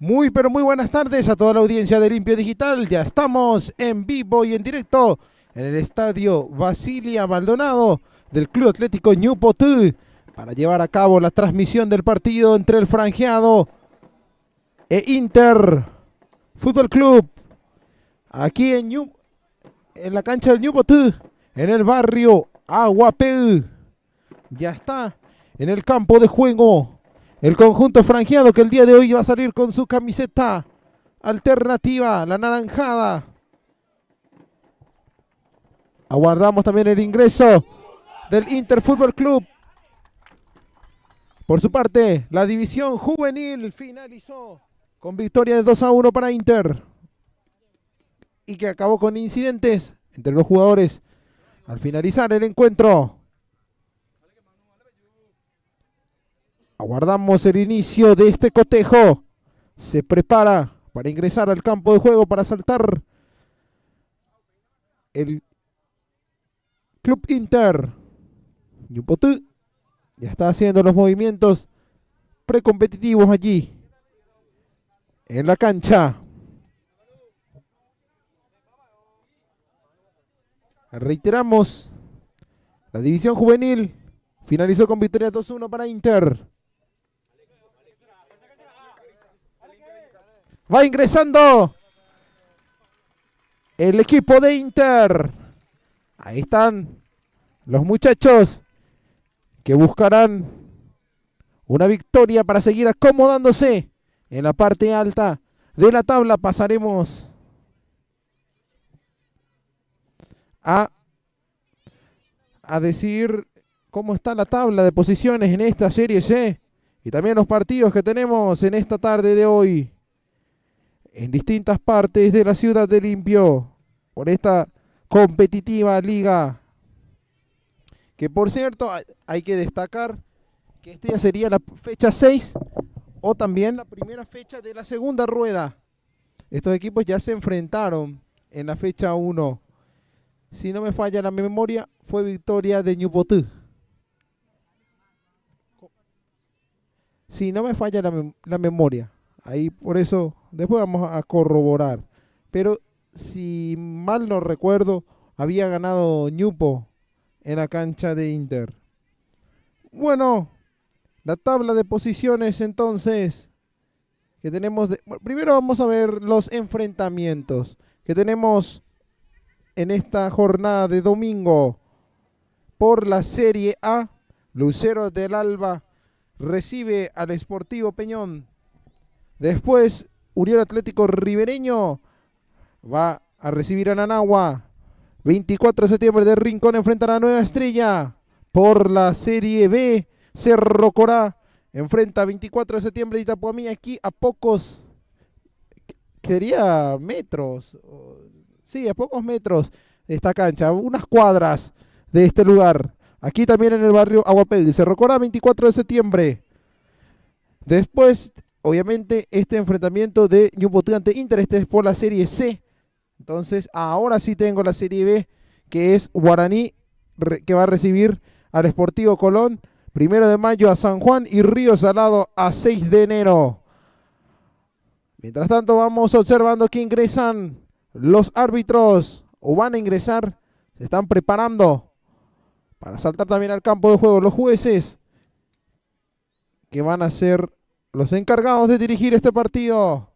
Muy pero muy buenas tardes a toda la audiencia de Limpio Digital. Ya estamos en vivo y en directo en el estadio Basilia Maldonado del Club Atlético Ñupotú para llevar a cabo la transmisión del partido entre el Franjeado e Inter Fútbol Club aquí en la cancha del Ñupotú, en el barrio Aguapeu. Ya está en el campo de juego el conjunto franjeado, que el día de hoy va a salir con su camiseta alternativa, la naranjada. Aguardamos también el ingreso del Inter Fútbol Club. Por su parte, la división juvenil finalizó con victoria de 2-1 para Inter, y que acabó con incidentes entre los jugadores al finalizar el encuentro. Aguardamos el inicio de este cotejo. Se prepara para ingresar al campo de juego para saltar el Club Inter. Ñupotú ya está haciendo los movimientos precompetitivos allí en la cancha. Reiteramos, la división juvenil finalizó con victoria 2-1 para Inter. Va ingresando el equipo de Inter. Ahí están los muchachos que buscarán una victoria para seguir acomodándose en la parte alta de la tabla. Pasaremos a decir cómo está la tabla de posiciones en esta Serie C y también los partidos que tenemos en esta tarde de hoy en distintas partes de la ciudad de Limpio por esta competitiva liga, que por cierto hay que destacar que esta ya sería la fecha 6 o también la primera fecha de la segunda rueda. Estos equipos ya se enfrentaron en la fecha 1. Si no me falla la memoria, fue victoria de Ñupotú. Si no me falla la memoria. Ahí por eso, después vamos a corroborar. Pero si mal no recuerdo, había ganado Ñupo en la cancha de Inter. Bueno, la tabla de posiciones entonces que tenemos. Primero vamos a ver los enfrentamientos que tenemos en esta jornada de domingo. Por la Serie A, Lucero del Alba recibe al Sportivo Peñón. Después, Unión Atlético Ribereño va a recibir a Nanagua. 24 de septiembre de Rincón enfrenta a la Nueva Estrella. Por la Serie B, Cerro Corá enfrenta 24 de septiembre de Itapuamí, aquí a pocos, quería metros, sí, a pocos metros de esta cancha, unas cuadras de este lugar. Aquí también en el barrio Aguapegui, Cerro Corá, 24 de septiembre. Después, obviamente, este enfrentamiento de Ñupotú ante Inter, este es por la Serie C. Entonces, ahora sí tengo la Serie B, que es Guaraní, que va a recibir al Sportivo Colón, 1 de mayo a San Juan, y Río Salado a 6 de enero. Mientras tanto, vamos observando que ingresan los árbitros, o van a ingresar, se están preparando para saltar también al campo de juego los jueces, que van a ser los encargados de dirigir este partido.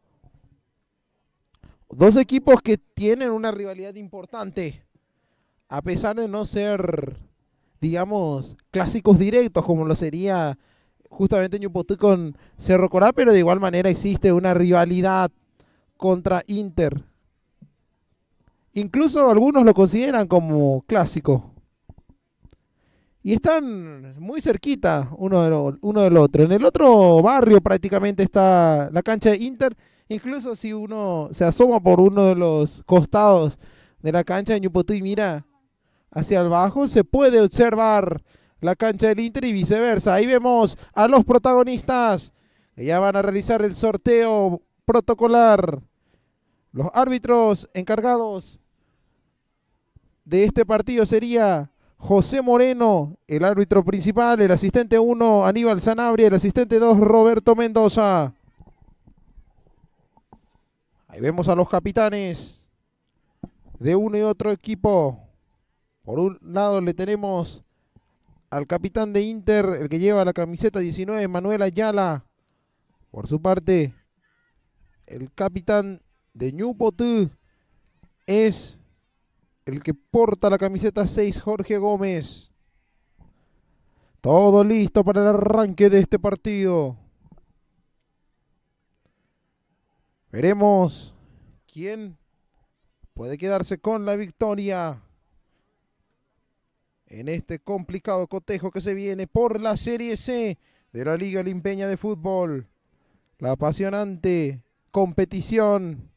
Dos equipos que tienen una rivalidad importante, a pesar de no ser, digamos, clásicos directos como lo sería justamente Ñupotú con Cerro Corá, pero de igual manera existe una rivalidad contra Inter. Incluso algunos lo consideran como clásico. Y están muy cerquita uno del otro. En el otro barrio prácticamente está la cancha de Inter. Incluso si uno se asoma por uno de los costados de la cancha de Ñupotú y mira hacia abajo, se puede observar la cancha del Inter y viceversa. Ahí vemos a los protagonistas que ya van a realizar el sorteo protocolar. Los árbitros encargados de este partido sería José Moreno, el árbitro principal, el asistente 1 Aníbal Sanabria, el asistente 2 Roberto Mendoza. Ahí vemos a los capitanes de uno y otro equipo. Por un lado le tenemos al capitán de Inter, el que lleva la camiseta 19, Manuel Ayala. Por su parte, el capitán de Newport es el que porta la camiseta 6, Jorge Gómez. Todo listo para el arranque de este partido. Veremos quién puede quedarse con la victoria en este complicado cotejo que se viene por la Serie C de la Liga Limpeña de Fútbol. La apasionante competición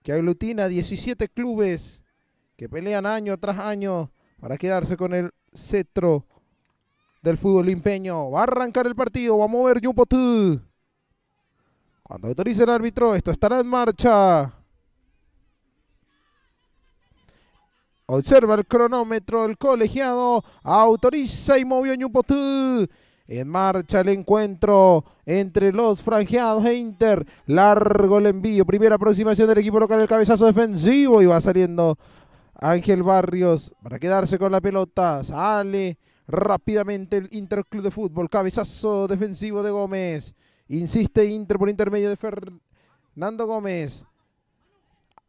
que aglutina 17 clubes que pelean año tras año para quedarse con el cetro del fútbol limpeño. Va a arrancar el partido, va a mover Yupotú. Cuando autorice el árbitro, esto estará en marcha. Observa el cronómetro, el colegiado autoriza y movió Yupotú. En marcha el encuentro entre los franjeados e Inter. Largo el envío, primera aproximación del equipo local, el cabezazo defensivo y va saliendo Ángel Barrios para quedarse con la pelota. Sale rápidamente el Inter Club de Fútbol. Cabezazo defensivo de Gómez. Insiste Inter por intermedio de Fernando Gómez.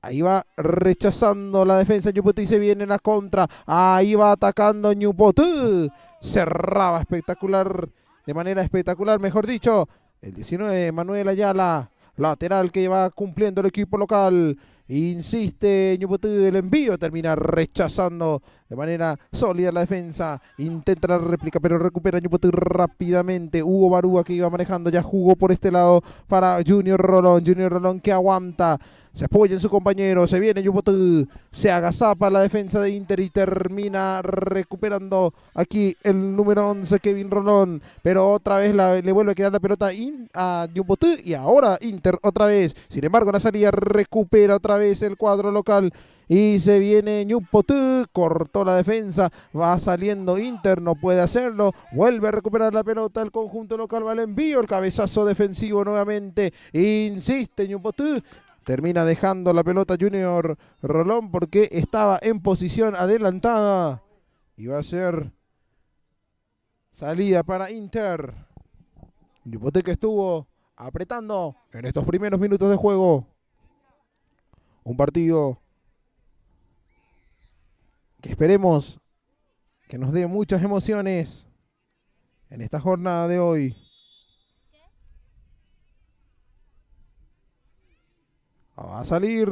Ahí va rechazando la defensa Ñupotú y se viene la contra. Ahí va atacando Ñupotú. Cerraba espectacular, de manera espectacular, mejor dicho. El 19, Manuel Ayala. Lateral que va cumpliendo el equipo local. Insiste Ñupotú, el envío termina rechazando de manera sólida la defensa. Intenta la réplica pero recupera Ñupotú rápidamente. Hugo Barúa que iba manejando, ya jugó por este lado para Junior Rolón. Junior Rolón que aguanta. Se apoya en su compañero, se viene Ñupotú, se agazapa la defensa de Inter y termina recuperando aquí el número 11, Kevin Rolón. Pero otra vez le vuelve a quedar la pelota a Ñupotú y ahora Inter otra vez. Sin embargo, la salida recupera otra vez el cuadro local. Y se viene Ñupotú, cortó la defensa, va saliendo Inter, no puede hacerlo, vuelve a recuperar la pelota el conjunto local, va al envío, el cabezazo defensivo nuevamente, insiste Ñupotú. Termina dejando la pelota Junior Rolón porque estaba en posición adelantada. Y va a ser salida para Inter. Ñupotú que estuvo apretando en estos primeros minutos de juego. Un partido que esperemos que nos dé muchas emociones en esta jornada de hoy. Va a salir.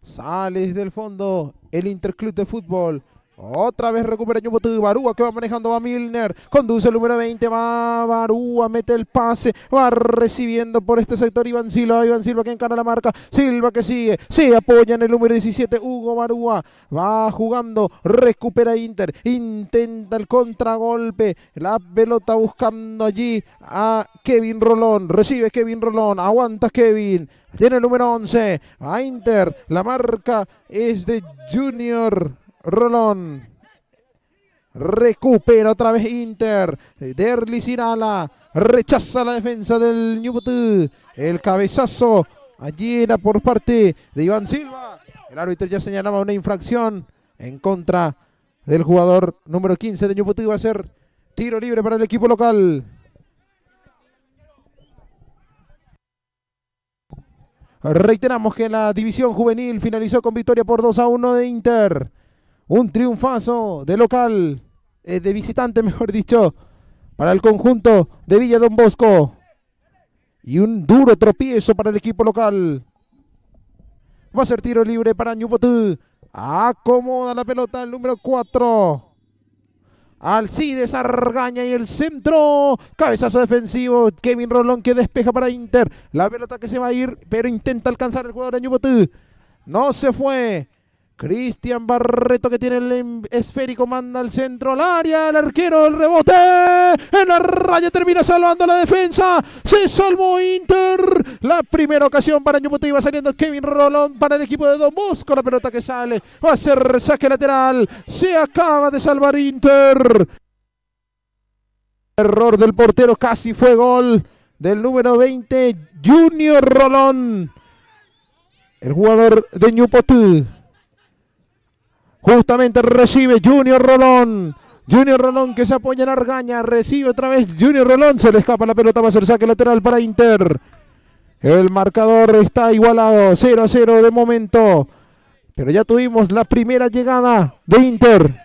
Sale desde el fondo el Interclub de Fútbol. Otra vez recupera Ñupotú. Barúa que va manejando, va Milner. Conduce el número 20, va Barúa, mete el pase. Va recibiendo por este sector Iván Silva. Iván Silva que encara la marca. Silva que sigue. Se apoya en el número 17, Hugo Barúa. Va jugando, recupera Inter. Intenta el contragolpe. La pelota buscando allí a Kevin Rolón. Recibe Kevin Rolón. Aguanta Kevin. Tiene el número 11. A Inter. La marca es de Junior Rolón. Recupera otra vez Inter. Derlis Irala rechaza la defensa del Ñupotú. El cabezazo allí era por parte de Iván Silva. El árbitro ya señalaba una infracción en contra del jugador número 15 de Ñupotú. Va a ser tiro libre para el equipo local. Reiteramos que la división juvenil finalizó con victoria por 2-1 de Inter. Un triunfazo de local, de visitante mejor dicho, para el conjunto de Villa Don Bosco. Y un duro tropiezo para el equipo local. Va a ser tiro libre para Ñupotú. Acomoda la pelota el número 4. Alcides Argaña y el centro. Cabezazo defensivo. Kevin Rolón que despeja para Inter. La pelota que se va a ir, pero intenta alcanzar el jugador de Ñupotú. No se fue. Cristian Barreto que tiene el esférico, manda al centro, al área, el arquero, el rebote, en la raya termina salvando la defensa, se salvó Inter, la primera ocasión para Ñupotú, iba saliendo Kevin Rolón para el equipo de Don Bosco, la pelota que sale, va a ser saque lateral, se acaba de salvar Inter. Error del portero, casi fue gol del número 20, Junior Rolón, el jugador de Ñupotú. Justamente recibe Junior Rolón. Junior Rolón que se apoya en Argaña. Recibe otra vez Junior Rolón. Se le escapa la pelota. Va a ser saque lateral para Inter. El marcador está igualado. 0-0 de momento. Pero ya tuvimos la primera llegada de Inter.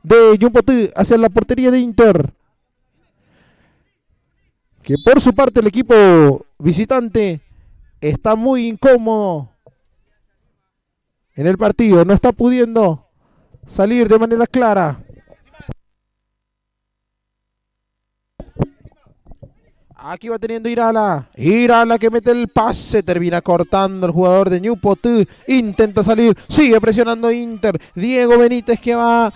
De Ñupotú hacia la portería de Inter. Que por su parte el equipo visitante está muy incómodo en el partido. No está pudiendo salir de manera clara. Aquí va teniendo Irala. Irala que mete el pase. Termina cortando el jugador de Ñupotú. Intenta salir. Sigue presionando Inter. Diego Benítez que va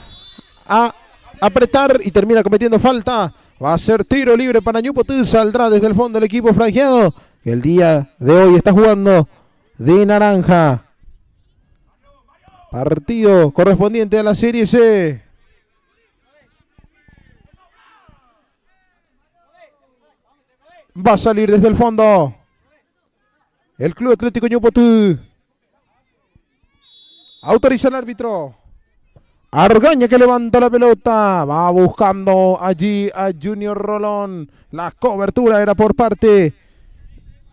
a apretar y termina cometiendo falta. Va a ser tiro libre para Ñupotú. Saldrá desde el fondo el equipo franjeado, que el día de hoy está jugando de naranja. Partido correspondiente a la Serie C. Va a salir desde el fondo el Club Atlético Ñupotú. Autoriza el árbitro. Argaña que levanta la pelota. Va buscando allí a Junior Rolón. La cobertura era por parte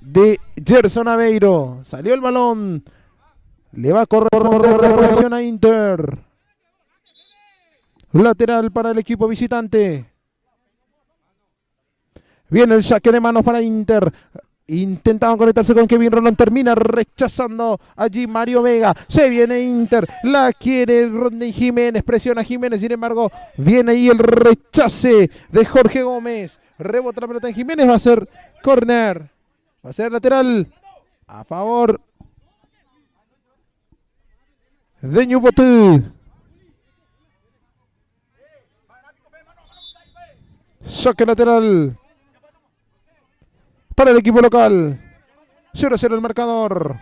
de Gerson Aveiro. Salió el balón. Le va a correr la posición a Inter. Lateral para el equipo visitante. Viene el saque de manos para Inter. Intentaban conectarse con Kevin Rolón. Termina rechazando allí Mario Vega. Se viene Inter. La quiere Rodney Jiménez. Presiona Jiménez. Sin embargo, viene ahí el rechace de Jorge Gómez. Rebota la pelota en Jiménez. Va a ser córner. Va a ser lateral a favor de Ñupotú. Saque lateral para el equipo local. 0-0 el marcador.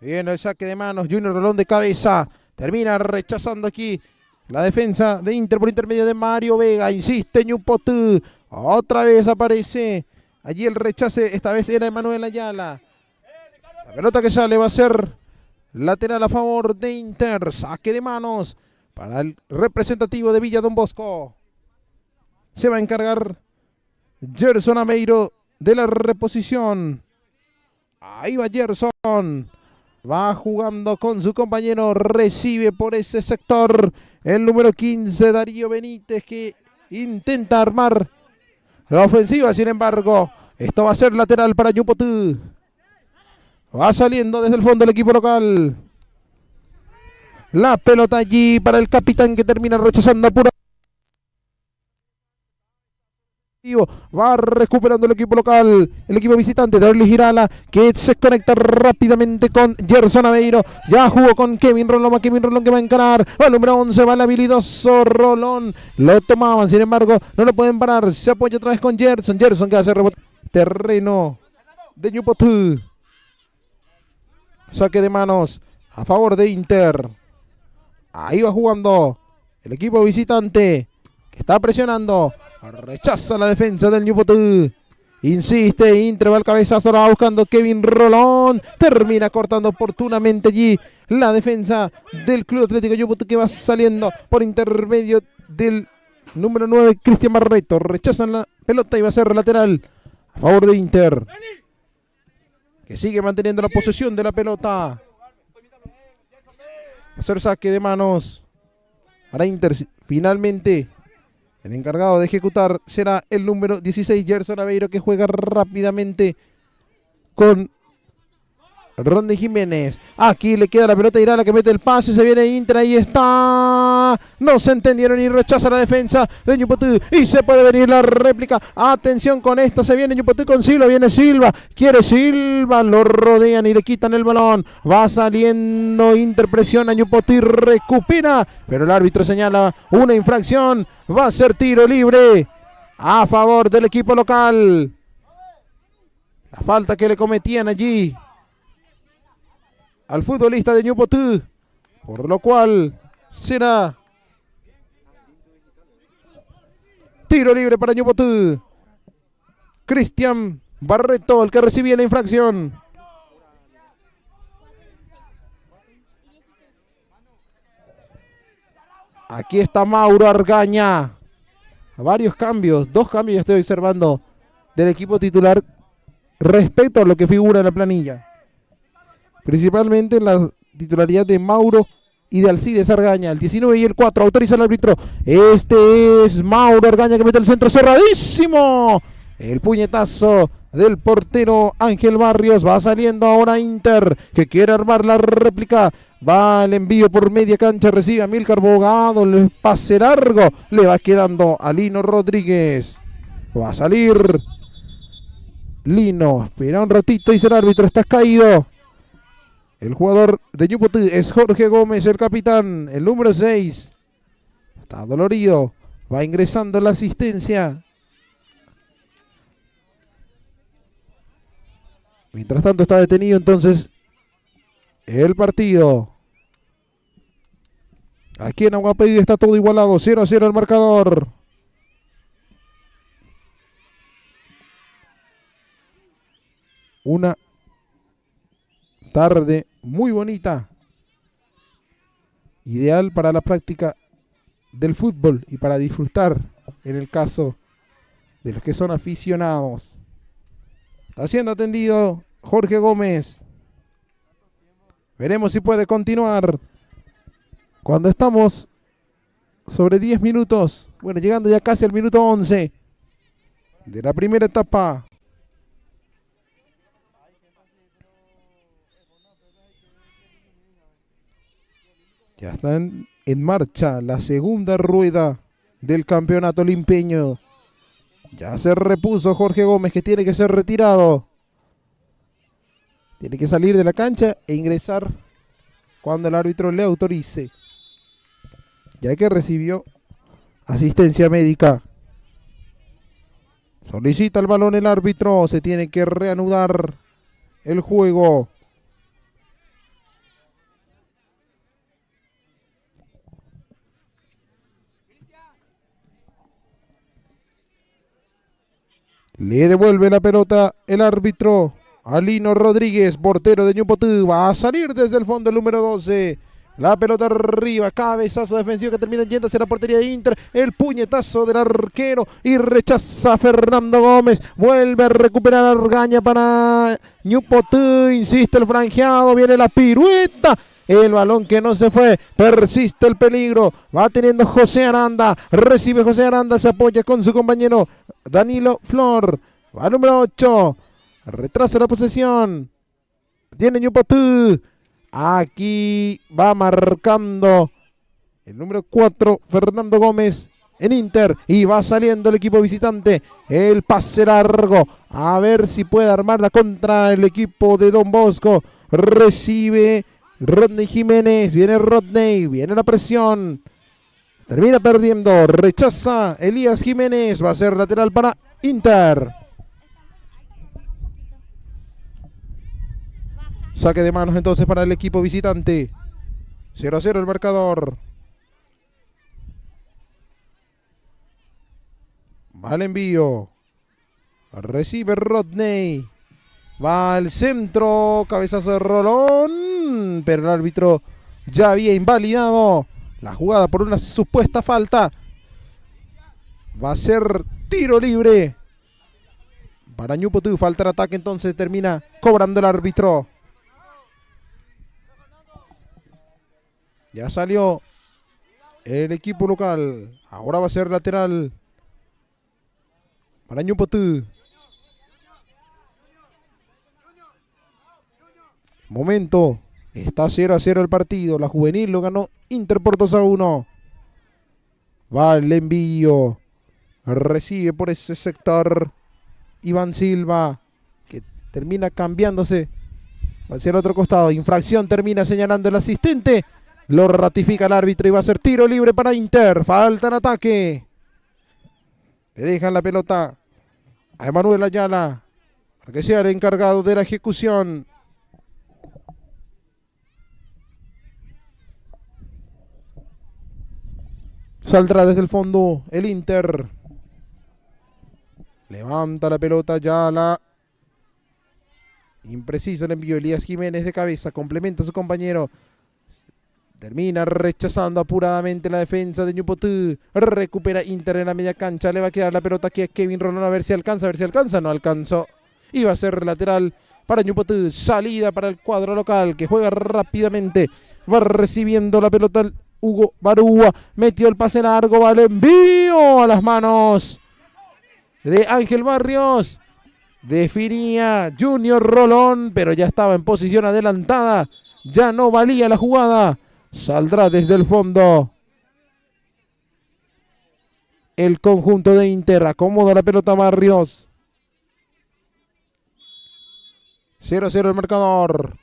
Viene el saque de manos. Junior Rolón de cabeza. Termina rechazando aquí la defensa de Inter por intermedio de Mario Vega. Insiste Ñupotú. Otra vez aparece allí el rechace. Esta vez era Emanuel Ayala. La pelota que sale va a ser lateral a favor de Inter. Saque de manos para el representativo de Villa Don Bosco. Se va a encargar Gerson Aveiro de la reposición. Ahí va Gerson. Va jugando con su compañero. Recibe por ese sector el número 15, Darío Benítez, que intenta armar la ofensiva. Sin embargo, esto va a ser lateral para Ñupotú. Va saliendo desde el fondo el equipo local. La pelota allí para el capitán, que termina rechazando apurado. Va recuperando el equipo local, el equipo visitante de Orly Girala, que se conecta rápidamente con Gerson Aveiro. Ya jugó con Kevin Rolón, Kevin Rolón que va a encarar. Va el número 11, va el habilidoso Rolón. Lo tomaban, sin embargo, no lo pueden parar. Se apoya otra vez con Gerson. Gerson que hace rebote. Terreno de Ñupotú. Saque de manos a favor de Inter. Ahí va jugando el equipo visitante, que está presionando. Rechaza la defensa del Ñupotú. Insiste Inter, va al cabezazo, va buscando Kevin Rolón. Termina cortando oportunamente allí la defensa del Club Atlético Ñupotú, que va saliendo por intermedio del número 9, Cristian Barreto. Rechazan la pelota y va a ser lateral a favor de Inter, que sigue manteniendo la posesión de la pelota. Va a ser saque de manos para Inter. Finalmente el encargado de ejecutar será el número 16, Gerson Aveiro, que juega rápidamente con Rodney Jiménez. Aquí le queda la pelota a Irala, que mete el pase. Se viene Inter, ahí está. No se entendieron y rechaza la defensa de Ñupotú. Y se puede venir la réplica. Atención con esta. Se viene Ñupotú con Silva. Viene Silva. Quiere Silva. Lo rodean y le quitan el balón. Va saliendo Inter. Presiona Ñupotú y recupera. Pero el árbitro señala una infracción. Va a ser tiro libre a favor del equipo local. La falta que le cometían allí al futbolista de Ñupotú, por lo cual será tiro libre para Ñupotú. Cristian Barreto, el que recibía la infracción. Aquí está Mauro Argaña. Varios cambios, 2 cambios ya estoy observando del equipo titular respecto a lo que figura en la planilla. Principalmente la titularidad de Mauro y de Alcides Argaña. El 19 y el 4 autoriza el árbitro. Este es Mauro Argaña que mete el centro cerradísimo. El puñetazo del portero Ángel Barrios. Va saliendo ahora Inter, que quiere armar la réplica. Va el envío por media cancha. Recibe a Milcar Bogado. El pase largo le va quedando a Lino Rodríguez. Va a salir Lino. Espera un ratito, dice el árbitro. Estás caído. El jugador de Ñupotú es Jorge Gómez, el capitán, el número 6. Está dolorido. Va ingresando la asistencia. Mientras tanto está detenido entonces el partido. Aquí en Aguapeí está todo igualado. 0-0 el marcador. Una tarde muy bonita. Ideal para la práctica del fútbol y para disfrutar en el caso de los que son aficionados. Está siendo atendido Jorge Gómez. Veremos si puede continuar. Cuando estamos sobre 10 minutos, bueno, llegando ya casi al minuto 11 de la primera etapa. Ya están en marcha la segunda rueda del campeonato limpeño. Ya se repuso Jorge Gómez, que tiene que ser retirado. Tiene que salir de la cancha e ingresar cuando el árbitro le autorice, ya que recibió asistencia médica. Solicita el balón el árbitro. Se tiene que reanudar el juego. Le devuelve la pelota el árbitro a Lino Rodríguez, portero de Ñupotú. Va a salir desde el fondo el número 12. La pelota arriba, cabezazo defensivo que termina yendo hacia la portería de Inter. El puñetazo del arquero y rechaza Fernando Gómez. Vuelve a recuperar Argaña para Ñupotú. Insiste el franjeado, viene la pirueta. El balón que no se fue, persiste el peligro. Va teniendo José Aranda. Recibe José Aranda, se apoya con su compañero Danilo Flor. Va al número 8. Retrasa la posesión. Tiene Ñupotú. Aquí va marcando el número 4, Fernando Gómez en Inter. Y va saliendo el equipo visitante. El pase largo. A ver si puede armarla contra el equipo de Don Bosco. Recibe Rodney Jiménez. Viene Rodney. Viene la presión. Termina perdiendo. Rechaza Elías Jiménez. Va a ser lateral para Inter. Saque de manos entonces para el equipo visitante. 0-0 el marcador. Va el envío. Recibe Rodney. Va al centro. Cabezazo de Rolón. Pero el árbitro ya había invalidado la jugada por una supuesta falta. Va a ser tiro libre para Ñupotú. Falta el ataque, entonces termina cobrando el árbitro. Ya salió el equipo local. Ahora va a ser lateral para Ñupotú. Momento. Está 0-0 el partido. La juvenil lo ganó Inter por 2-1. Va el envío. Recibe por ese sector Iván Silva, que termina cambiándose hacia el otro costado. Infracción, termina señalando el asistente. Lo ratifica el árbitro y va a ser tiro libre para Inter. Falta en ataque. Le dejan la pelota a Emanuel Ayala para que sea el encargado de la ejecución. Saldrá desde el fondo el Inter. Levanta la pelota Ayala. Impreciso el envío. Elías Jiménez de cabeza. Complementa a su compañero. Termina rechazando apuradamente la defensa de Ñupotú. Recupera Inter en la media cancha. Le va a quedar la pelota aquí a Kevin Rolón. A ver si alcanza, No alcanzó. Iba a ser lateral para Ñupotú. Salida para el cuadro local que juega rápidamente. Va recibiendo la pelota Hugo Barúa. Metió el pase largo. Va el envío a las manos de Ángel Barrios. Definía Junior Rolón, pero ya estaba en posición adelantada. Ya no valía la jugada. Saldrá desde el fondo el conjunto de Inter. Acomoda la pelota Barrios. 0-0 el marcador.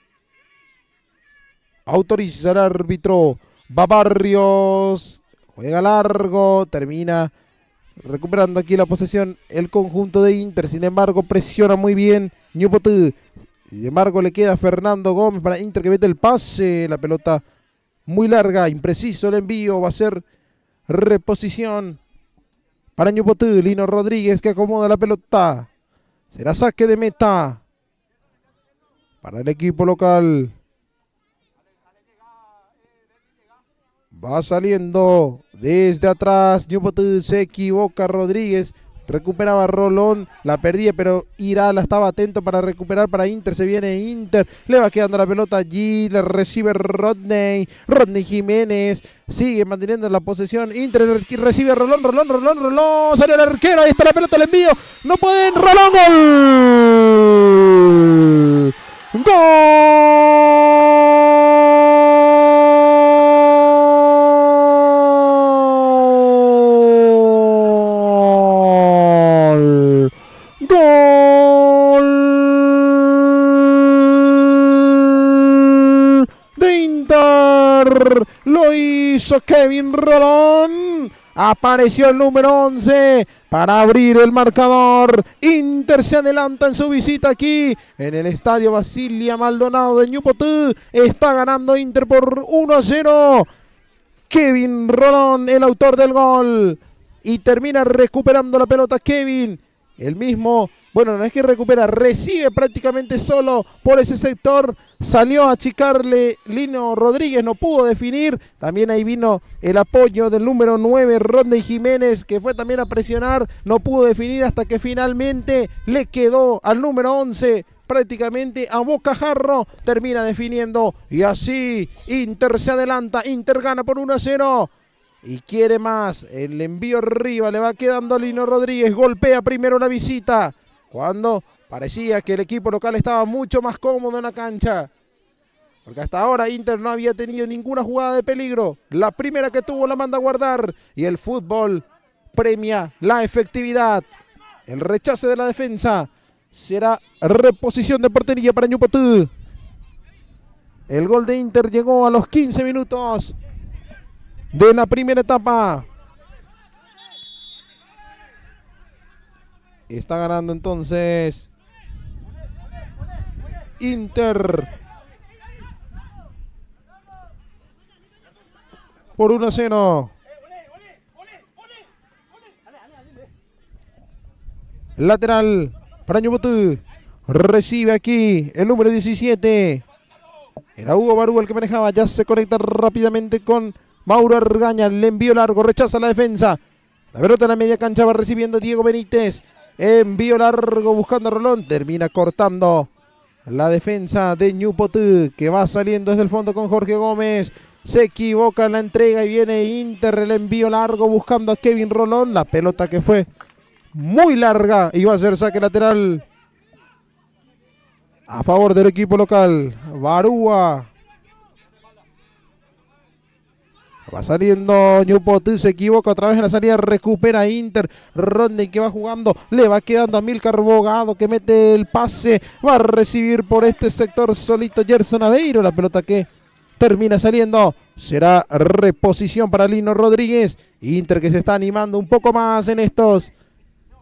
Autoriza el árbitro. Va Barrios. Juega largo. Termina recuperando aquí la posesión el conjunto de Inter. Sin embargo, presiona muy bien Ñupotú. Sin embargo, le queda Fernando Gómez para Inter que mete el pase. La pelota muy larga, impreciso el envío. Va a ser reposición para Ñupotú. Lino Rodríguez que acomoda la pelota. Será saque de meta para el equipo local. Va saliendo desde atrás. Ñupotú se equivoca. Rodríguez recuperaba Rolón. La perdía, pero Irala estaba atento para recuperar para Inter. Se viene Inter. Le va quedando la pelota allí. Le recibe Rodney. Rodney Jiménez. Sigue manteniendo la posesión. Inter recibe a Rolón. Sale el arquero. Ahí está la pelota. El envío. No pueden. Rolón. ¡Gol! ¡Gol! Lo hizo Kevin Rolón. Apareció el número 11 para abrir el marcador. Inter se adelanta en su visita aquí en el estadio Basilia Maldonado de Ñupotú. Está ganando Inter por 1-0. Kevin Rolón, el autor del gol. Y termina recuperando la pelota Kevin. El mismo, bueno, no es que recupera, recibe prácticamente solo por ese sector. Salió a achicarle Lino Rodríguez, no pudo definir. También ahí vino el apoyo del número 9, Rodney Jiménez, que fue también a presionar. No pudo definir hasta que finalmente le quedó al número 11 prácticamente a bocajarro. Termina definiendo y así Inter se adelanta. Inter gana por 1-0. Y quiere más, el envío arriba, le va quedando a Lino Rodríguez, golpea primero la visita, cuando parecía que el equipo local estaba mucho más cómodo en la cancha, porque hasta ahora Inter no había tenido ninguna jugada de peligro, la primera que tuvo la manda a guardar, y el fútbol premia la efectividad. El rechace de la defensa será reposición de portería para Ñupotú. El gol de Inter llegó a los 15 minutos de la primera etapa. Está ganando entonces Inter por 1-0. Lateral para Ñupotú. Recibe aquí el número 17. Era Hugo Barú el que manejaba. Ya se conecta rápidamente con Mauro Argaña. Le envío largo. Rechaza la defensa. La pelota en la media cancha va recibiendo Diego Benítez. Envío largo buscando a Rolón. Termina cortando la defensa de Ñupotú, que va saliendo desde el fondo con Jorge Gómez. Se equivoca en la entrega y viene Inter. El envío largo buscando a Kevin Rolón. La pelota que fue muy larga. Iba a ser saque lateral a favor del equipo local. Barúa. Va saliendo Ñupotú, se equivoca otra vez en la salida, recupera Inter. Rodney que va jugando, le va quedando a Milcar Bogado que mete el pase. Va a recibir por este sector solito Gerson Aveiro. La pelota que termina saliendo. Será reposición para Lino Rodríguez. Inter que se está animando un poco más en estos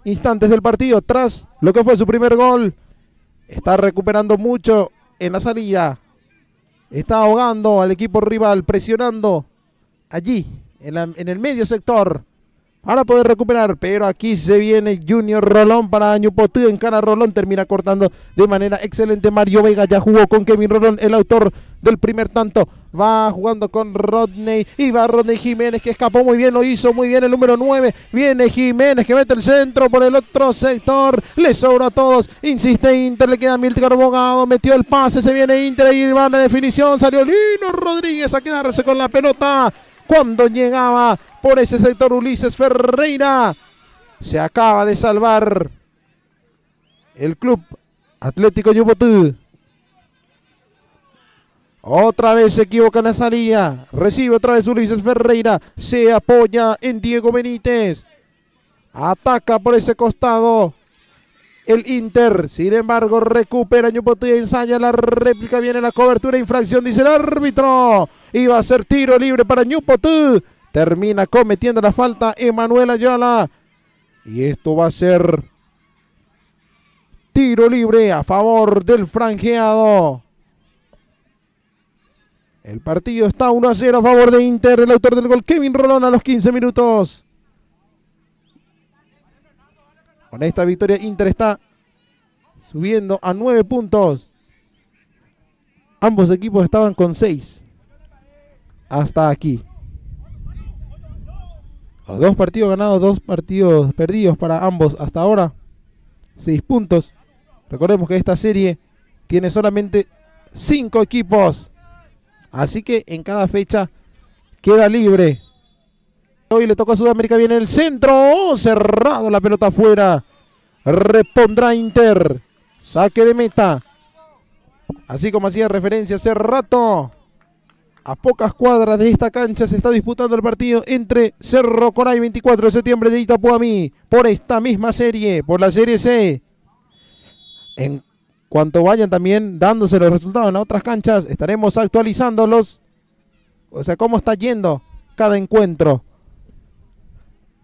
instantes del partido. Tras lo que fue su primer gol. Está recuperando mucho en la salida. Está ahogando al equipo rival, presionando allí, en el medio sector, para poder recuperar, pero aquí se viene Junior Rolón para Ñupotú, encara Rolón, termina cortando de manera excelente. Mario Vega ya jugó con Kevin Rolón, el autor del primer tanto, va jugando con Rodney, y va Rodney Jiménez, que escapó muy bien, lo hizo muy bien el número 9, viene Jiménez que mete el centro por el otro sector, le sobra a todos, insiste Inter, le queda Milton Abogado, metió el pase, se viene Inter y va la definición, salió Lino Rodríguez a quedarse con la pelota. Cuando llegaba por ese sector Ulises Ferreira, se acaba de salvar el Club Atlético Ñupotú. Otra vez se equivoca en la salida, recibe otra vez Ulises Ferreira, se apoya en Diego Benítez, ataca por ese costado el Inter, sin embargo recupera Ñupotú y ensaya la réplica, viene la cobertura, infracción, dice el árbitro, iba a ser tiro libre para Ñupotú, termina cometiendo la falta Emanuel Ayala, y esto va a ser tiro libre a favor del franjeado. El partido está 1-0 a favor de Inter, el autor del gol Kevin Rolón a los 15 minutos. Con esta victoria Inter está subiendo a 9 puntos. Ambos equipos estaban con 6 hasta aquí. Los 2 partidos ganados, 2 partidos perdidos para ambos hasta ahora. 6 puntos. Recordemos que esta serie tiene solamente 5 equipos. Así que en cada fecha queda libre. Hoy le toca a Sudamérica, viene el centro, cerrado, la pelota afuera, repondrá Inter, saque de meta, así como hacía referencia hace rato, a pocas cuadras de esta cancha se está disputando el partido entre Cerro Corá y 24 de septiembre de Itapuamí, por esta misma serie, por la Serie C. En cuanto vayan también dándose los resultados en otras canchas, estaremos actualizándolos, o sea, cómo está yendo cada encuentro.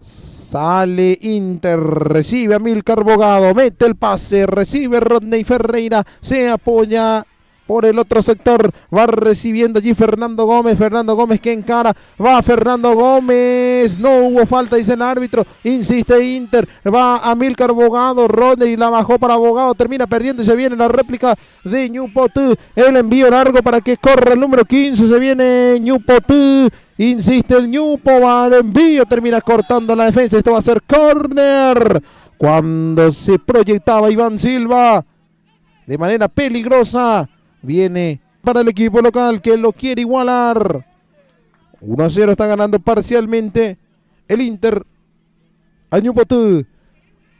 Sale Inter, recibe a Milcar Bogado, mete el pase, recibe Rodney Ferreira, se apoya por el otro sector, va recibiendo allí Fernando Gómez que encara, va Fernando Gómez, no hubo falta, dice el árbitro, insiste Inter, va a Milcar Bogado, Rodney la bajó para Bogado, termina perdiendo y se viene la réplica de Ñupotú, el envío largo para que corra el número 15, se viene Ñupotú, insiste el Ñupo, va al envío, termina cortando la defensa, esto va a ser córner, cuando se proyectaba Iván Silva, de manera peligrosa, viene para el equipo local que lo quiere igualar. 1-0 está ganando parcialmente el Inter a Ñupotú.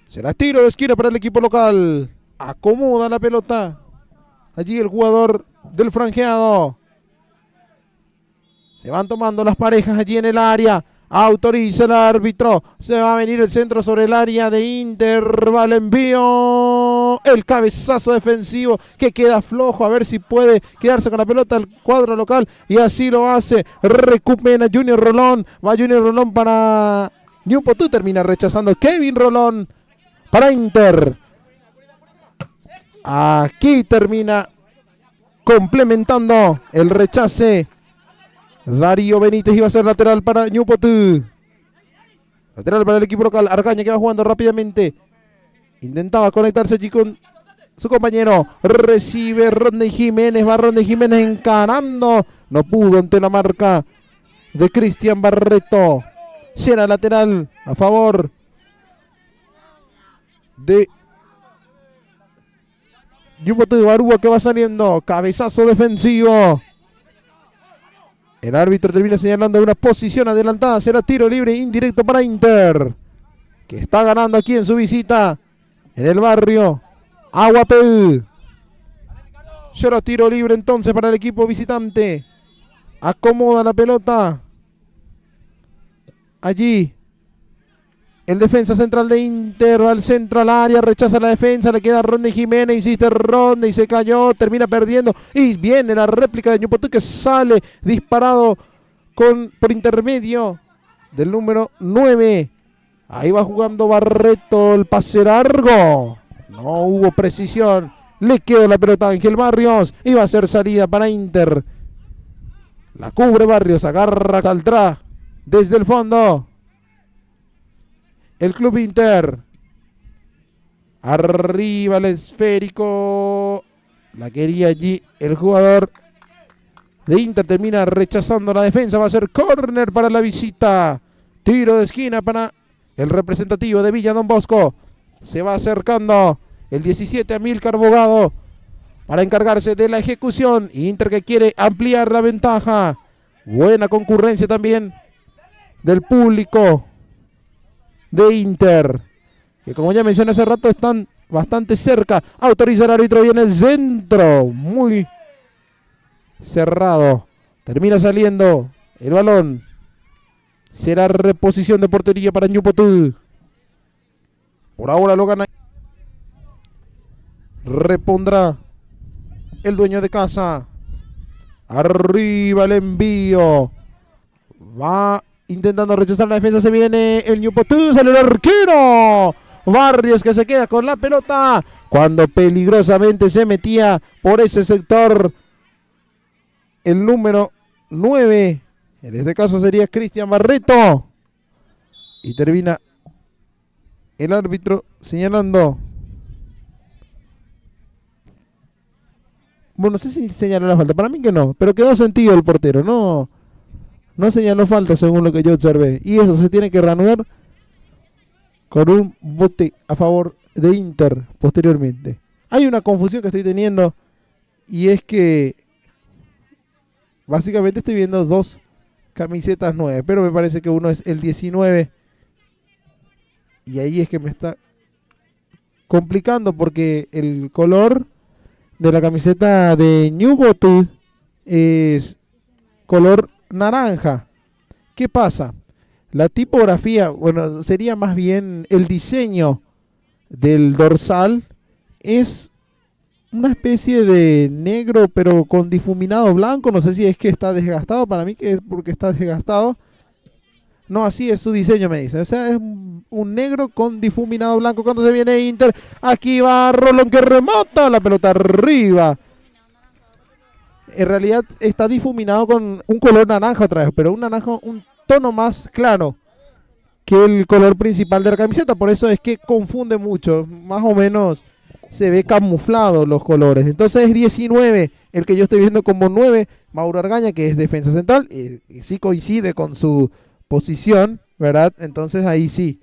Será tiro de esquina para el equipo local. Acomoda la pelota allí el jugador del franjeado. Se van tomando las parejas allí en el área. Autoriza el árbitro. Se va a venir el centro sobre el área de Inter. Va el envío. El cabezazo defensivo que queda flojo. A ver si puede quedarse con la pelota el cuadro local. Y así lo hace. Recupera Junior Rolón. Va Junior Rolón para Ñupotú. Termina rechazando Kevin Rolón para Inter. Aquí termina complementando el rechace Darío Benítez, iba a ser lateral para Ñupotú. Lateral para el equipo local. Argaña que va jugando rápidamente. Intentaba conectarse allí con su compañero. Recibe Rodney Jiménez. Va Rodney Jiménez encarando. No pudo ante la marca de Cristian Barreto. Será lateral a favor de Ñupotú. Barúa que va saliendo. Cabezazo defensivo. El árbitro termina señalando una posición adelantada. Será tiro libre indirecto para Inter, que está ganando aquí en su visita en el barrio Aguapel. Será tiro libre entonces para el equipo visitante. Acomoda la pelota allí el defensa central de Inter, va al centro al área, rechaza la defensa, le queda Rodney Jiménez, insiste Rodney, se cayó, termina perdiendo y viene la réplica de Ñupotú que sale disparado por intermedio del número 9. Ahí va jugando Barreto, el pase largo, no hubo precisión, le quedó la pelota a Ángel Barrios y va a ser salida para Inter. La cubre Barrios, agarra, saldrá desde el fondo. el Club Inter. Arriba el esférico. La quería allí el jugador de Inter. Termina rechazando la defensa. Va a ser córner para la visita. Tiro de esquina para el representativo de Villa Don Bosco. Se va acercando el 17 Amílcar Bogado para encargarse de la ejecución. Inter que quiere ampliar la ventaja. Buena concurrencia también del público de Inter, que como ya mencioné hace rato están bastante cerca. Autoriza el árbitro, viene el centro, muy cerrado. Termina saliendo el balón. Será reposición de portería para Ñupotú. Por ahora lo gana. Repondrá el dueño de casa. Arriba el envío. Va intentando rechazar la defensa. Se viene el Ñupotú. Sale el arquero Barrios, que se queda con la pelota cuando peligrosamente se metía por ese sector el número 9. En este caso sería Cristian Barreto. Y termina el árbitro señalando. Bueno, no sé si señaló la falta. Para mí que no. Pero quedó sentido el portero. No señaló falta según lo que yo observé. Y eso se tiene que reanudar con un bote a favor de Inter posteriormente. Hay una confusión que estoy teniendo. Y es que básicamente estoy viendo dos camisetas 9, pero me parece que uno es el 19. Y ahí es que me está complicando porque el color de la camiseta de Ñupotú es color naranja. ¿Qué pasa? La tipografía, bueno, sería más bien el diseño del dorsal, es una especie de negro pero con difuminado blanco. No sé si es que está desgastado, para mí que es porque está desgastado. No, así es su diseño, me dice. O sea, es un negro con difuminado blanco. Cuando se viene Inter, aquí va Rolón que remata la pelota arriba. En realidad está difuminado con un color naranja otra vez, pero un naranja, un tono más claro que el color principal de la camiseta. Por eso es que confunde mucho. Más o menos se ve camuflado los colores. Entonces es 19 el que yo estoy viendo como 9. Mauro Argaña, que es defensa central. Y sí coincide con su posición, ¿verdad? Entonces ahí sí.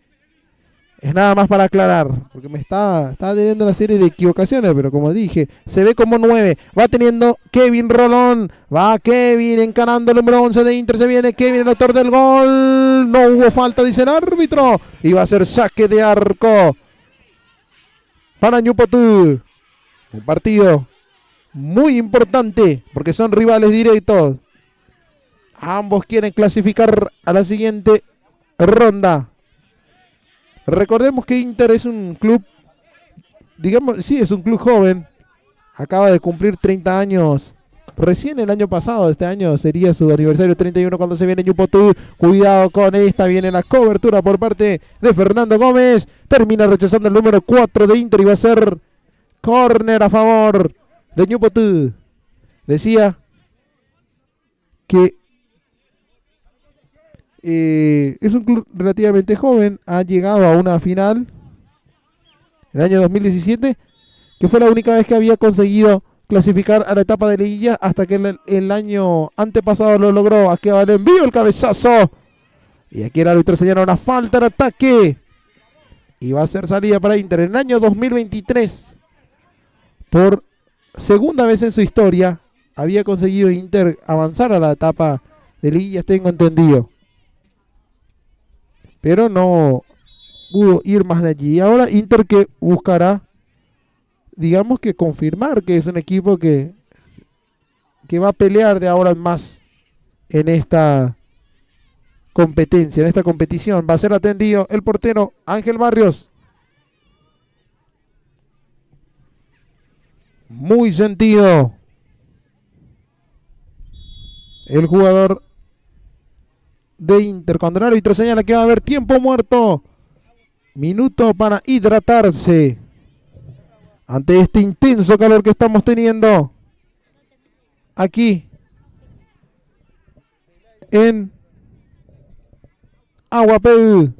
Es nada más para aclarar, porque me está teniendo una serie de equivocaciones, pero como dije, se ve como 9. Va teniendo Kevin Rolón. Va Kevin encarando el número 11 de Inter. Se viene Kevin, el autor del gol. No hubo falta, dice el árbitro. Y va a ser saque de arco para Ñupotú. Un partido muy importante, porque son rivales directos. Ambos quieren clasificar a la siguiente ronda. Recordemos que Inter es un club, digamos, sí, es un club joven. Acaba de cumplir 30 años recién el año pasado. Este año sería su aniversario 31 cuando se viene Ñupotú. Cuidado con esta, viene la cobertura por parte de Fernando Gómez. Termina rechazando el número 4 de Inter y va a ser córner a favor de Ñupotú. Decía que es un club relativamente joven. Ha llegado a una final en el año 2017, que fue la única vez que había conseguido clasificar a la etapa de liguilla, hasta que el año antepasado lo logró. Aquí va el envío, el cabezazo. Y aquí el árbitro señala una falta de ataque. Y va a ser salida para Inter. En el año 2023, por segunda vez en su historia, había conseguido Inter avanzar a la etapa de liguilla, tengo entendido. Pero no pudo ir más de allí. Ahora Inter que buscará, digamos que confirmar que es un equipo que va a pelear de ahora en más en esta competencia, en esta competición. Va a ser atendido el portero Ángel Barrios. Muy sentido el jugador de Inter. Cuando el árbitro señala que va a haber tiempo muerto, minuto para hidratarse ante este intenso calor que estamos teniendo aquí en Aguapeu.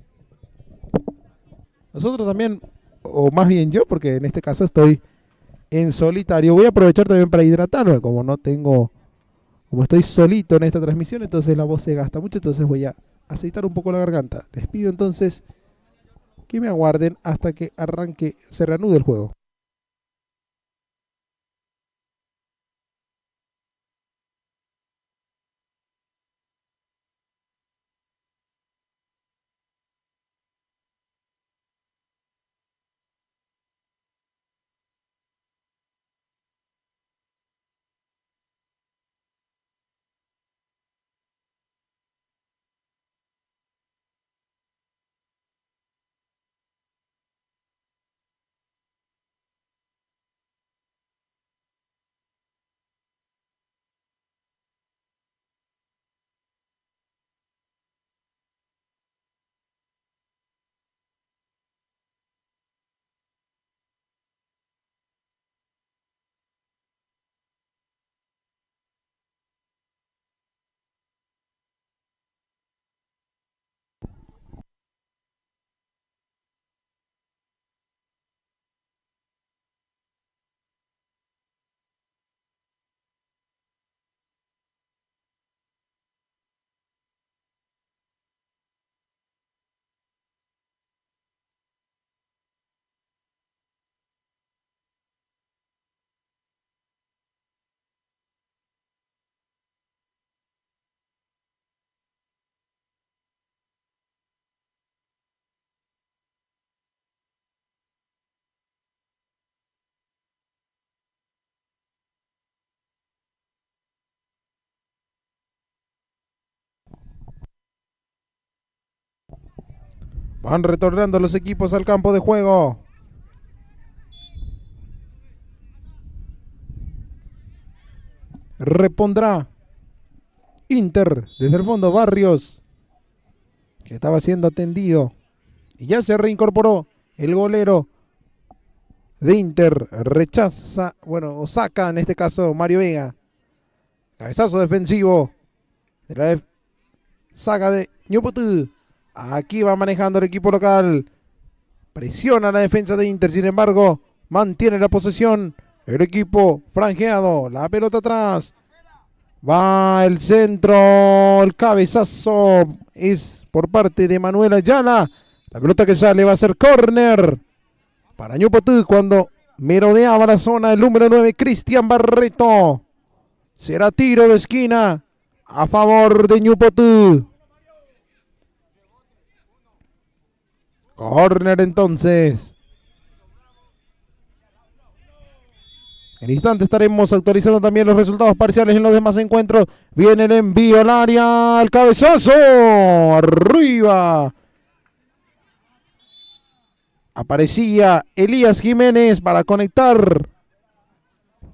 Nosotros también, o más bien yo, porque en este caso estoy en solitario. Voy a aprovechar también para hidratarme, como estoy solito en esta transmisión, entonces la voz se gasta mucho, entonces voy a aceitar un poco la garganta. Les pido entonces que me aguarden hasta que arranque, se reanude el juego. Van retornando los equipos al campo de juego. Repondrá Inter desde el fondo. Barrios, que estaba siendo atendido. Y ya se reincorporó el golero de Inter. Rechaza, bueno, o saca en este caso Mario Vega. Cabezazo defensivo de la saga de Ñupotu. Aquí va manejando el equipo local. Presiona la defensa de Inter, sin embargo, mantiene la posesión. El equipo franjeado, la pelota atrás. Va el centro, el cabezazo es por parte de Manuel Ayala. La pelota que sale va a ser córner para Ñupotu cuando merodeaba la zona el número 9, Cristian Barreto. Será tiro de esquina a favor de Ñupotu. Córner entonces. En instante estaremos actualizando también los resultados parciales en los demás encuentros. Viene el envío al área, el cabezazo, arriba. Aparecía Elías Jiménez para conectar.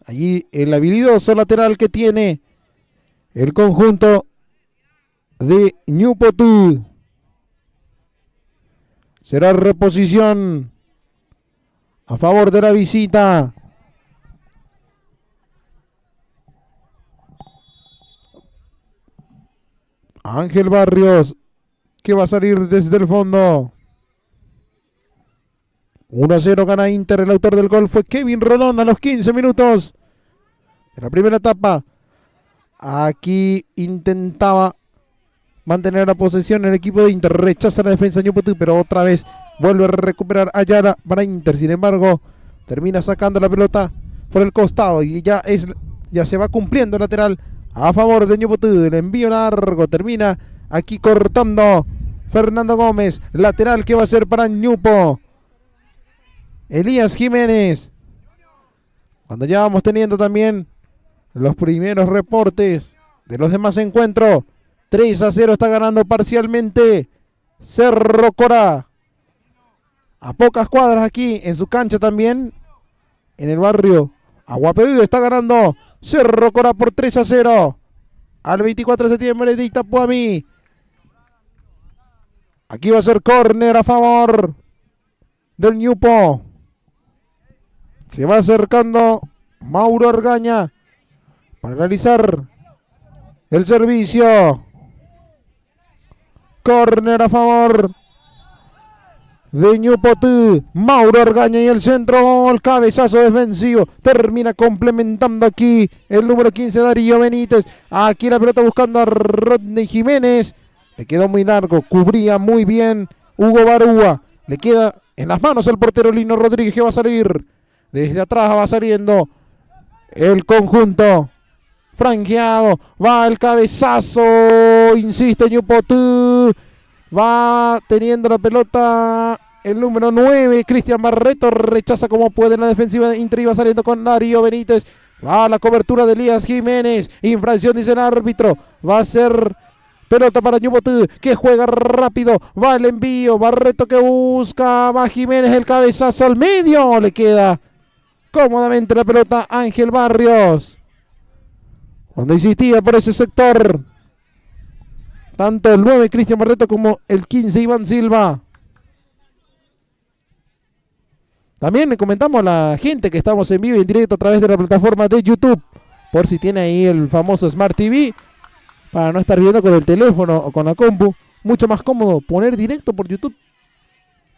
Allí el habilidoso lateral que tiene el conjunto de Ñupotu. Será reposición a favor de la visita. Ángel Barrios, que va a salir desde el fondo. 1-0 gana Inter. El autor del gol fue Kevin Rolón a los 15 minutos de la primera etapa. Aquí intentaba mantener la posesión el equipo de Inter. Rechaza la defensa Ñupotu, pero otra vez vuelve a recuperar Ayala para Inter. Sin embargo, termina sacando la pelota por el costado y ya se va cumpliendo el lateral a favor de Ñupotu. El envío largo termina aquí cortando Fernando Gómez. Lateral que va a ser para Ñupo. Elías Jiménez. Cuando ya vamos teniendo también los primeros reportes de los demás encuentros. 3-0 está ganando parcialmente Cerro Corá. A pocas cuadras aquí en su cancha también. En el barrio Aguapedú está ganando Cerro Corá por 3-0 al 24 de septiembre de Itapuamí. Aquí va a ser córner a favor del Ñupo. Se va acercando Mauro Argaña para realizar el servicio. Córner a favor de Ñupotí. Mauro Argaña y el centro, el cabezazo defensivo. Termina complementando aquí el número 15, Darío Benítez. Aquí la pelota buscando a Rodney Jiménez. Le quedó muy largo, cubría muy bien Hugo Barúa. Le queda en las manos el portero Lino Rodríguez, que va a salir. Desde atrás va saliendo el conjunto franqueado. Va el cabezazo. Insiste Ñupotí. Va teniendo la pelota el número 9, Cristian Barreto. Rechaza como puede en la defensiva de Inter y va saliendo con Darío Benítez. Va a la cobertura de Elías Jiménez. Infracción, dice el árbitro. Va a ser pelota para Ñupotí, que juega rápido. Va el envío. Barreto que busca. Va Jiménez, el cabezazo al medio. Le queda cómodamente la pelota a Ángel Barrios. Cuando insistía por ese sector, tanto el 9 Cristian Barreto como el 15 Iván Silva. También le comentamos a la gente que estamos en vivo y en directo a través de la plataforma de YouTube, por si tiene ahí el famoso Smart TV, para no estar viendo con el teléfono o con la compu. Mucho más cómodo poner directo por YouTube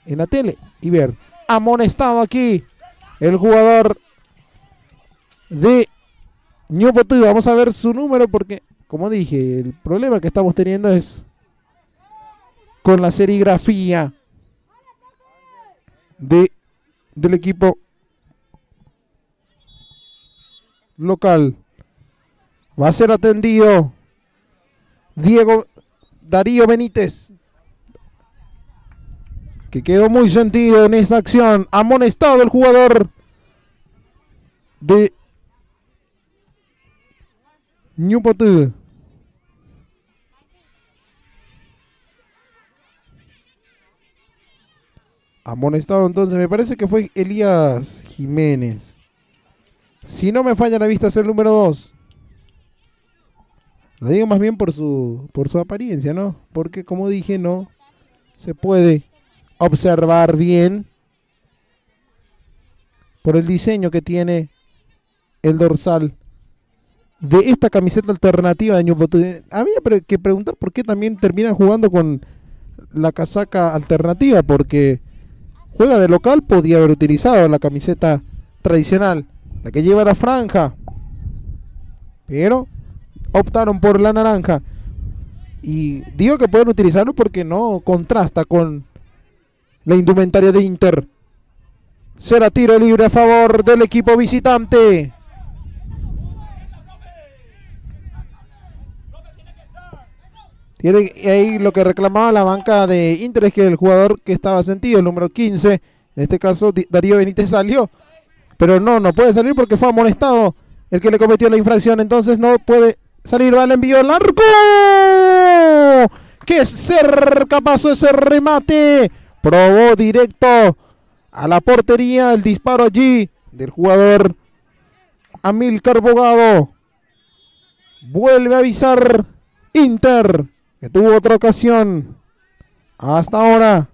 en la tele y ver. Amonestado aquí el jugador de Ñupotí. Vamos a ver su número porque, como dije, el problema que estamos teniendo es con la serigrafía del equipo local. Va a ser atendido Darío Benítez, que quedó muy sentido en esta acción. Amonestado el jugador de Ñupotí. Amonestado entonces, me parece que fue Elías Jiménez. Si no me falla la vista, es el número 2. Lo digo más bien por su apariencia, ¿no? Porque como dije, no se puede observar bien por el diseño que tiene el dorsal de esta camiseta alternativa de Ñupotí. Había que preguntar por qué también terminan jugando con la casaca alternativa, porque juega de local, podía haber utilizado la camiseta tradicional, la que lleva la franja, pero optaron por la naranja. Y digo que pueden utilizarlo porque no contrasta con la indumentaria de Inter. Será tiro libre a favor del equipo visitante. Tiene ahí lo que reclamaba la banca de Inter, es que el jugador que estaba sentido, el número 15, en este caso Darío Benítez, salió. Pero no puede salir porque fue amonestado el que le cometió la infracción. Entonces no puede salir. Va el envío largo. ¡Qué cerca pasó ese remate! Probó directo a la portería el disparo allí del jugador Amílcar Bogado. Vuelve a avisar Inter, que tuvo otra ocasión. Hasta ahora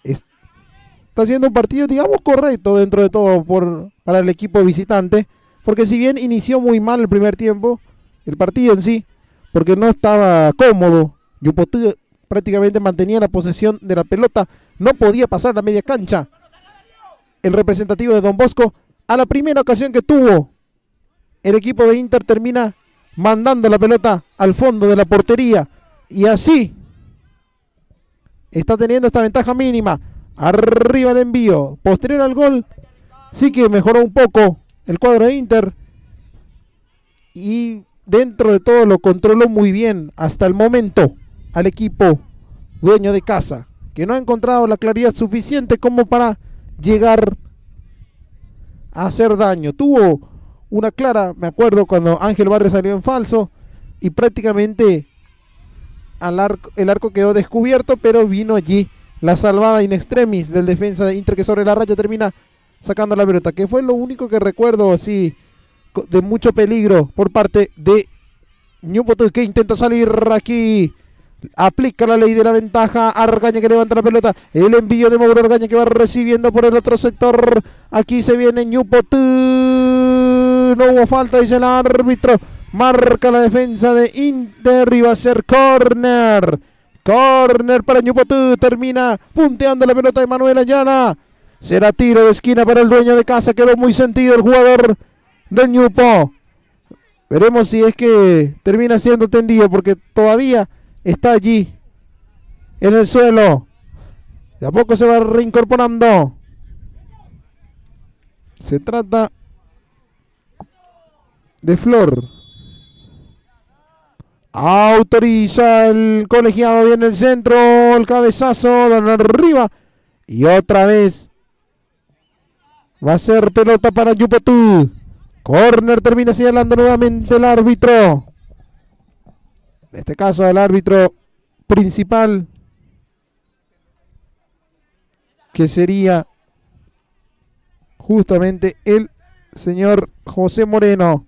está haciendo un partido, digamos, correcto dentro de todo para el equipo visitante. Porque si bien inició muy mal el primer tiempo, el partido en sí, porque no estaba cómodo, Ñupotí prácticamente mantenía la posesión de la pelota, no podía pasar la media cancha. El representativo de Don Bosco, a la primera ocasión que tuvo, el equipo de Inter termina mandando la pelota al fondo de la portería. Y así está teniendo esta ventaja mínima. Arriba el envío. Posterior al gol, sí que mejoró un poco el cuadro de Inter. Y dentro de todo lo controló muy bien hasta el momento al equipo dueño de casa, que no ha encontrado la claridad suficiente como para llegar a hacer daño. Tuvo una clara, me acuerdo cuando Ángel Barrios salió en falso y prácticamente el arco quedó descubierto, pero vino allí la salvada in extremis del defensa de Inter, que sobre la raya termina sacando la pelota, que fue lo único que recuerdo así de mucho peligro por parte de Ñupotí, que intenta salir aquí. Aplica la ley de la ventaja. Argaña que levanta la pelota. El envío de Mauro Argaña, que va recibiendo por el otro sector. Aquí se viene Ñupotí. No hubo falta, dice el árbitro. Marca la defensa de Inter y va a ser córner. Corner para Ñupotú. Termina punteando la pelota de Manuel Ayala. Será tiro de esquina para el dueño de casa. Quedó muy sentido el jugador del Ñupo. Veremos si es que termina siendo tendido, porque todavía está allí en el suelo. De a poco se va reincorporando. Se trata de Flor. Autoriza el colegiado, viene el centro, el cabezazo, dan arriba. Y otra vez va a ser pelota para Ñupotú. Corner, termina señalando nuevamente el árbitro. En este caso el árbitro principal, que sería justamente el señor José Moreno.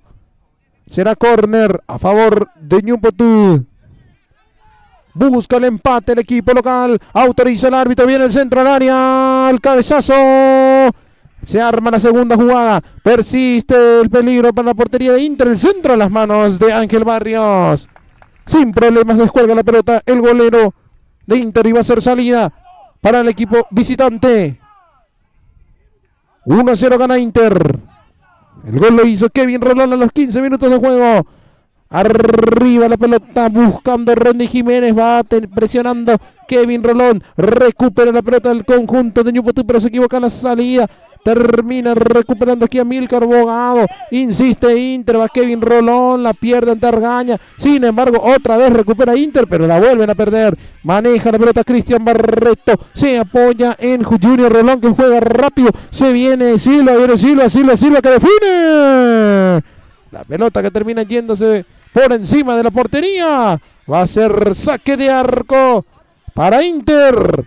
Será córner a favor de Ñupotú. Busca el empate el equipo local. Autoriza el árbitro. Viene el centro al área. El cabezazo. Se arma la segunda jugada. Persiste el peligro para la portería de Inter. El centro a las manos de Ángel Barrios. Sin problemas descuelga la pelota el golero de Inter y va a ser salida para el equipo visitante. 1-0 gana Inter. El gol lo hizo Kevin Rolón a los 15 minutos de juego. Arriba la pelota buscando Rodney Jiménez. Va presionando Kevin Rolón. Recupera la pelota del conjunto de Ñupotú, pero se equivoca en la salida. Termina recuperando aquí a Milcar Bogado. Insiste Inter, va Kevin Rolón, la pierde ante Argaña. Sin embargo, otra vez recupera Inter, pero la vuelven a perder. Maneja la pelota Cristian Barreto. Se apoya en Junior Rolón, que juega rápido. Se viene Silva, Silva que define. La pelota que termina yéndose por encima de la portería. Va a ser saque de arco para Inter.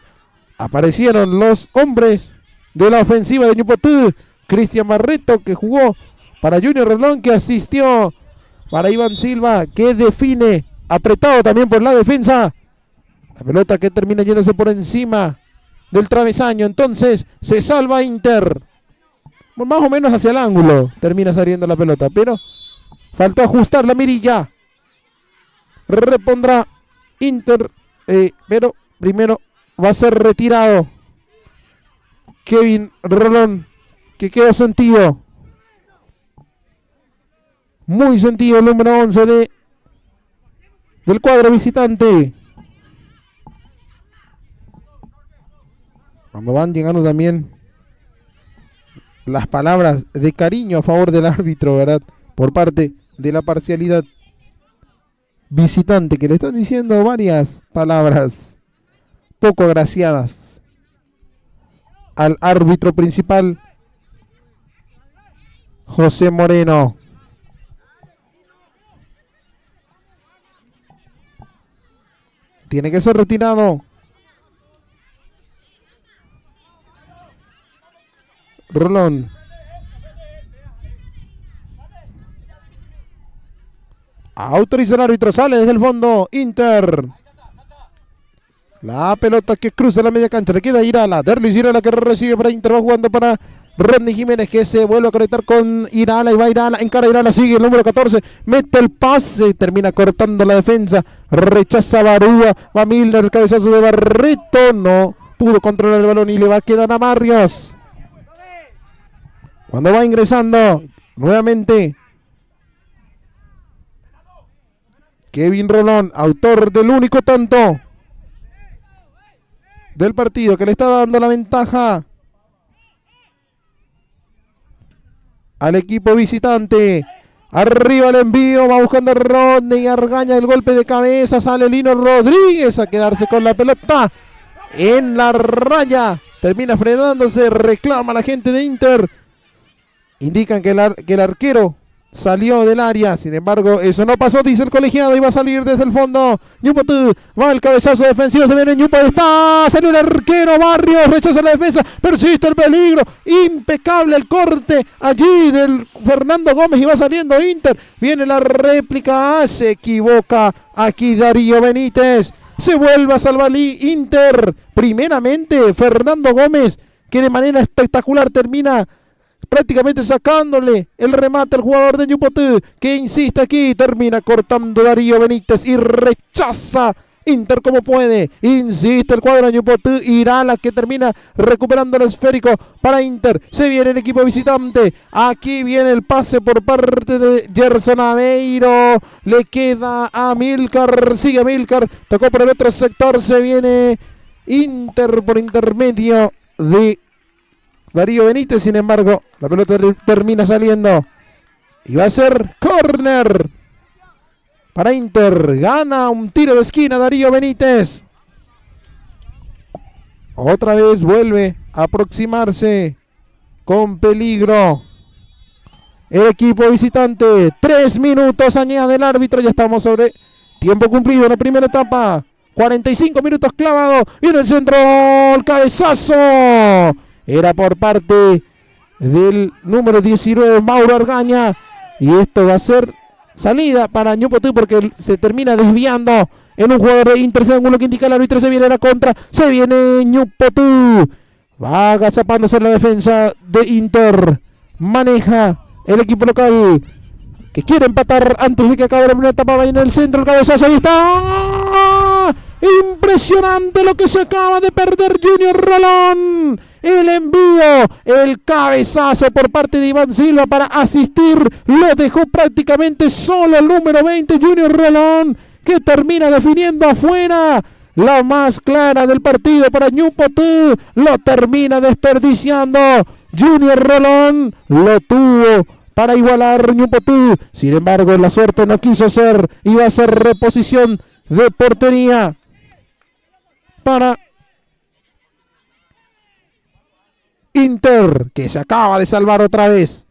Aparecieron los hombres de la ofensiva de Ñupotú. Cristian Barreto, que jugó para Junior Rolón, que asistió para Iván Silva, que define, apretado también por la defensa. La pelota que termina yéndose por encima del travesaño. Entonces se salva Inter. Más o menos hacia el ángulo termina saliendo la pelota, pero faltó ajustar la mirilla. Repondrá Inter, pero primero va a ser retirado Kevin Rolón, que quedó sentido. Muy sentido el número 11 del cuadro visitante. Cuando van llegando también las palabras de cariño a favor del árbitro, ¿verdad? Por parte de la parcialidad visitante, que le están diciendo varias palabras poco agraciadas al árbitro principal, José Moreno. Tiene que ser retirado Rolón. Autoriza el árbitro, sale desde el fondo Inter. La pelota que cruza la media cancha, le queda Irala. Derlis Irala que recibe para Inter, va jugando para Rodney Jiménez, que se vuelve a conectar con Irala y va Irala, encara Irala, sigue el número 14, mete el pase, termina cortando la defensa, rechaza Barúa, va Milner, el cabezazo de Barreto, no pudo controlar el balón y le va a quedar a Barrios. Cuando va ingresando nuevamente Kevin Rolón, autor del único tanto del partido, que le está dando la ventaja al equipo visitante. Arriba el envío, va buscando Rodney Argaña, el golpe de cabeza, sale Lino Rodríguez a quedarse con la pelota en la raya, termina frenándose, reclama la gente de Inter. Indican que el arquero salió del área, sin embargo eso no pasó, dice el colegiado, y va a salir desde el fondo. Ñupotú, va el cabezazo defensivo, se viene Ñupo, está, salió el arquero Barrios, rechaza la defensa, persiste el peligro, impecable el corte allí del Fernando Gómez y va saliendo Inter, viene la réplica, se equivoca aquí Darío Benítez, se vuelve a salvar Inter, primeramente Fernando Gómez, que de manera espectacular termina prácticamente sacándole el remate al jugador de Ñupotú, que insiste aquí, termina cortando Darío Benítez y rechaza Inter como puede, insiste el cuadro de Ñupotú, Irala que termina recuperando el esférico para Inter, se viene el equipo visitante, aquí viene el pase por parte de Gerson Aveiro, le queda a Milcar, sigue Milcar, tocó por el otro sector, se viene Inter por intermedio de Darío Benítez, sin embargo, la pelota termina saliendo y va a ser córner para Inter. Gana un tiro de esquina Darío Benítez. Otra vez vuelve a aproximarse con peligro el equipo visitante. 3 minutos añade el árbitro, ya estamos sobre tiempo cumplido en la primera etapa. 45 minutos clavado, viene el centro, el cabezazo. Era por parte del número 19, Mauro Argaña. Y esto va a ser salida para Ñupotú porque se termina desviando en un jugador de Inter, según lo que indica el árbitro. Se viene la contra, se viene Ñupotú. Va agazapándose en la defensa de Inter. Maneja el equipo local que quiere empatar antes de que acabe la primera etapa. Va en el centro, el cabezazo, ahí está. Impresionante lo que se acaba de perder Junior Rolón. El envío, el cabezazo por parte de Iván Silva para asistir. Lo dejó prácticamente solo el número 20, Junior Rolón, que termina definiendo afuera. La más clara del partido para Ñupotú. Lo termina desperdiciando. Junior Rolón lo tuvo para igualar Ñupotú. Sin embargo, la suerte no quiso ser. Iba a ser reposición de portería para Inter, que se acaba de salvar otra vez.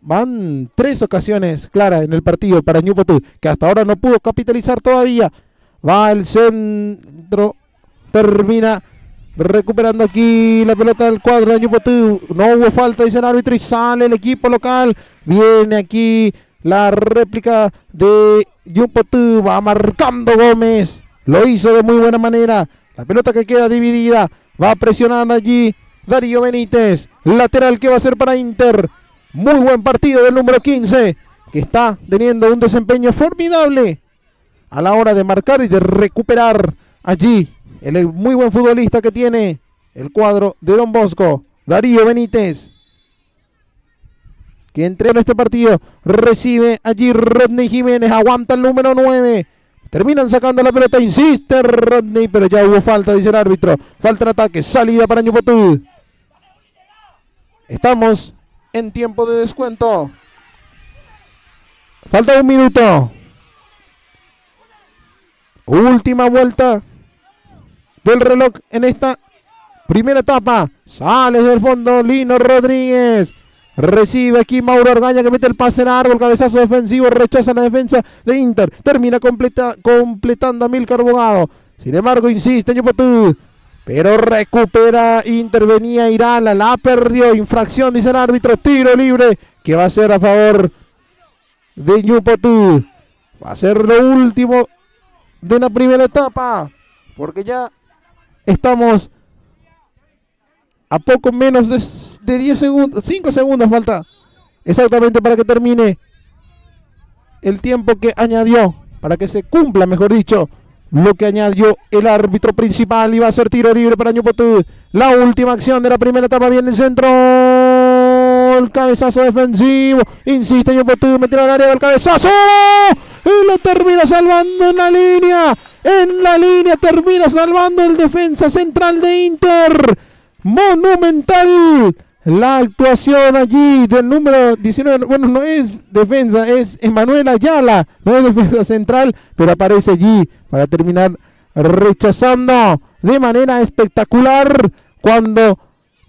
Van 3 ocasiones claras en el partido para Ñupotú, que hasta ahora no pudo capitalizar todavía. Va el centro, termina recuperando aquí la pelota del cuadro de Ñupotú. No hubo falta, dice el árbitro, y sale el equipo local. Viene aquí la réplica de Ñupotú, va marcando Gómez. Lo hizo de muy buena manera. La pelota que queda dividida. Va presionando allí Darío Benítez. Lateral que va a ser para Inter. Muy buen partido del número 15, que está teniendo un desempeño formidable a la hora de marcar y de recuperar allí. El muy buen futbolista que tiene el cuadro de Don Bosco, Darío Benítez, que entró en este partido. Recibe allí Rodney Jiménez. Aguanta el número 9. Terminan sacando la pelota, insiste Rodney, pero ya hubo falta, dice el árbitro. Falta de ataque, salida para Ñupotú. Estamos en tiempo de descuento. Falta 1 minuto. Última vuelta del reloj en esta primera etapa. Sale del fondo Lino Rodríguez. Recibe aquí Mauro Argaña, que mete el pase largo, el cabezazo defensivo, rechaza la defensa de Inter. Termina completando a Milcar Bogado. Sin embargo, insiste Ñupotú, pero recupera Inter. Venía Irala, la perdió. Infracción, dice el árbitro. Tiro libre que va a ser a favor de Ñupotú. Va a ser lo último de la primera etapa, porque ya estamos a poco menos de 10 segundos, 5 segundos falta exactamente para que termine el tiempo que añadió, para que se cumpla, mejor dicho, lo que añadió el árbitro principal. Y va a ser tiro libre para Ñupotú. La última acción de la primera etapa. Viene el centro, el cabezazo defensivo, insiste Ñupotú, metió al área del cabezazo y lo termina salvando en la línea termina salvando el defensa central de Inter. Monumental la actuación allí del número 19. Bueno, no es defensa, es Emanuel Ayala, no es defensa central, pero aparece allí para terminar rechazando de manera espectacular. Cuando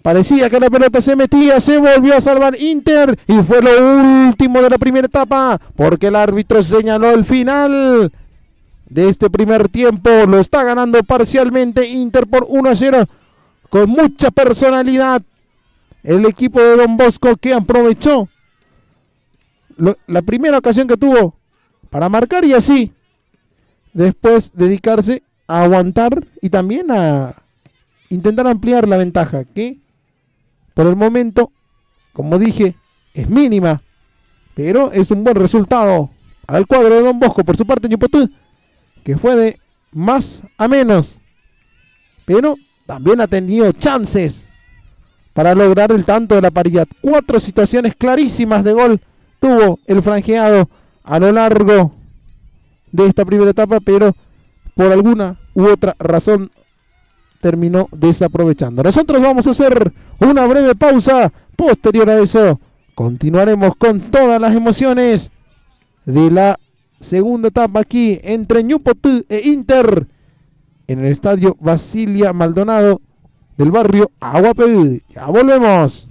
parecía que la pelota se metía, se volvió a salvar Inter, y fue lo último de la primera etapa, porque el árbitro señaló el final de este primer tiempo. Lo está ganando parcialmente Inter por 1-0. Con mucha personalidad el equipo de Don Bosco, que aprovechó la primera ocasión que tuvo para marcar y así después dedicarse a aguantar y también a intentar ampliar la ventaja, que por el momento, como dije, es mínima, pero es un buen resultado para el cuadro de Don Bosco. Por su parte, Ñupotú, que fue de más a menos, pero también ha tenido chances para lograr el tanto de la paridad. 4 situaciones clarísimas de gol tuvo el franjeado a lo largo de esta primera etapa, pero por alguna u otra razón terminó desaprovechando. Nosotros vamos a hacer una breve pausa. Posterior a eso, continuaremos con todas las emociones de la segunda etapa aquí entre Newport e Inter en el estadio Basilia Maldonado del barrio Aguapedí. Ya volvemos.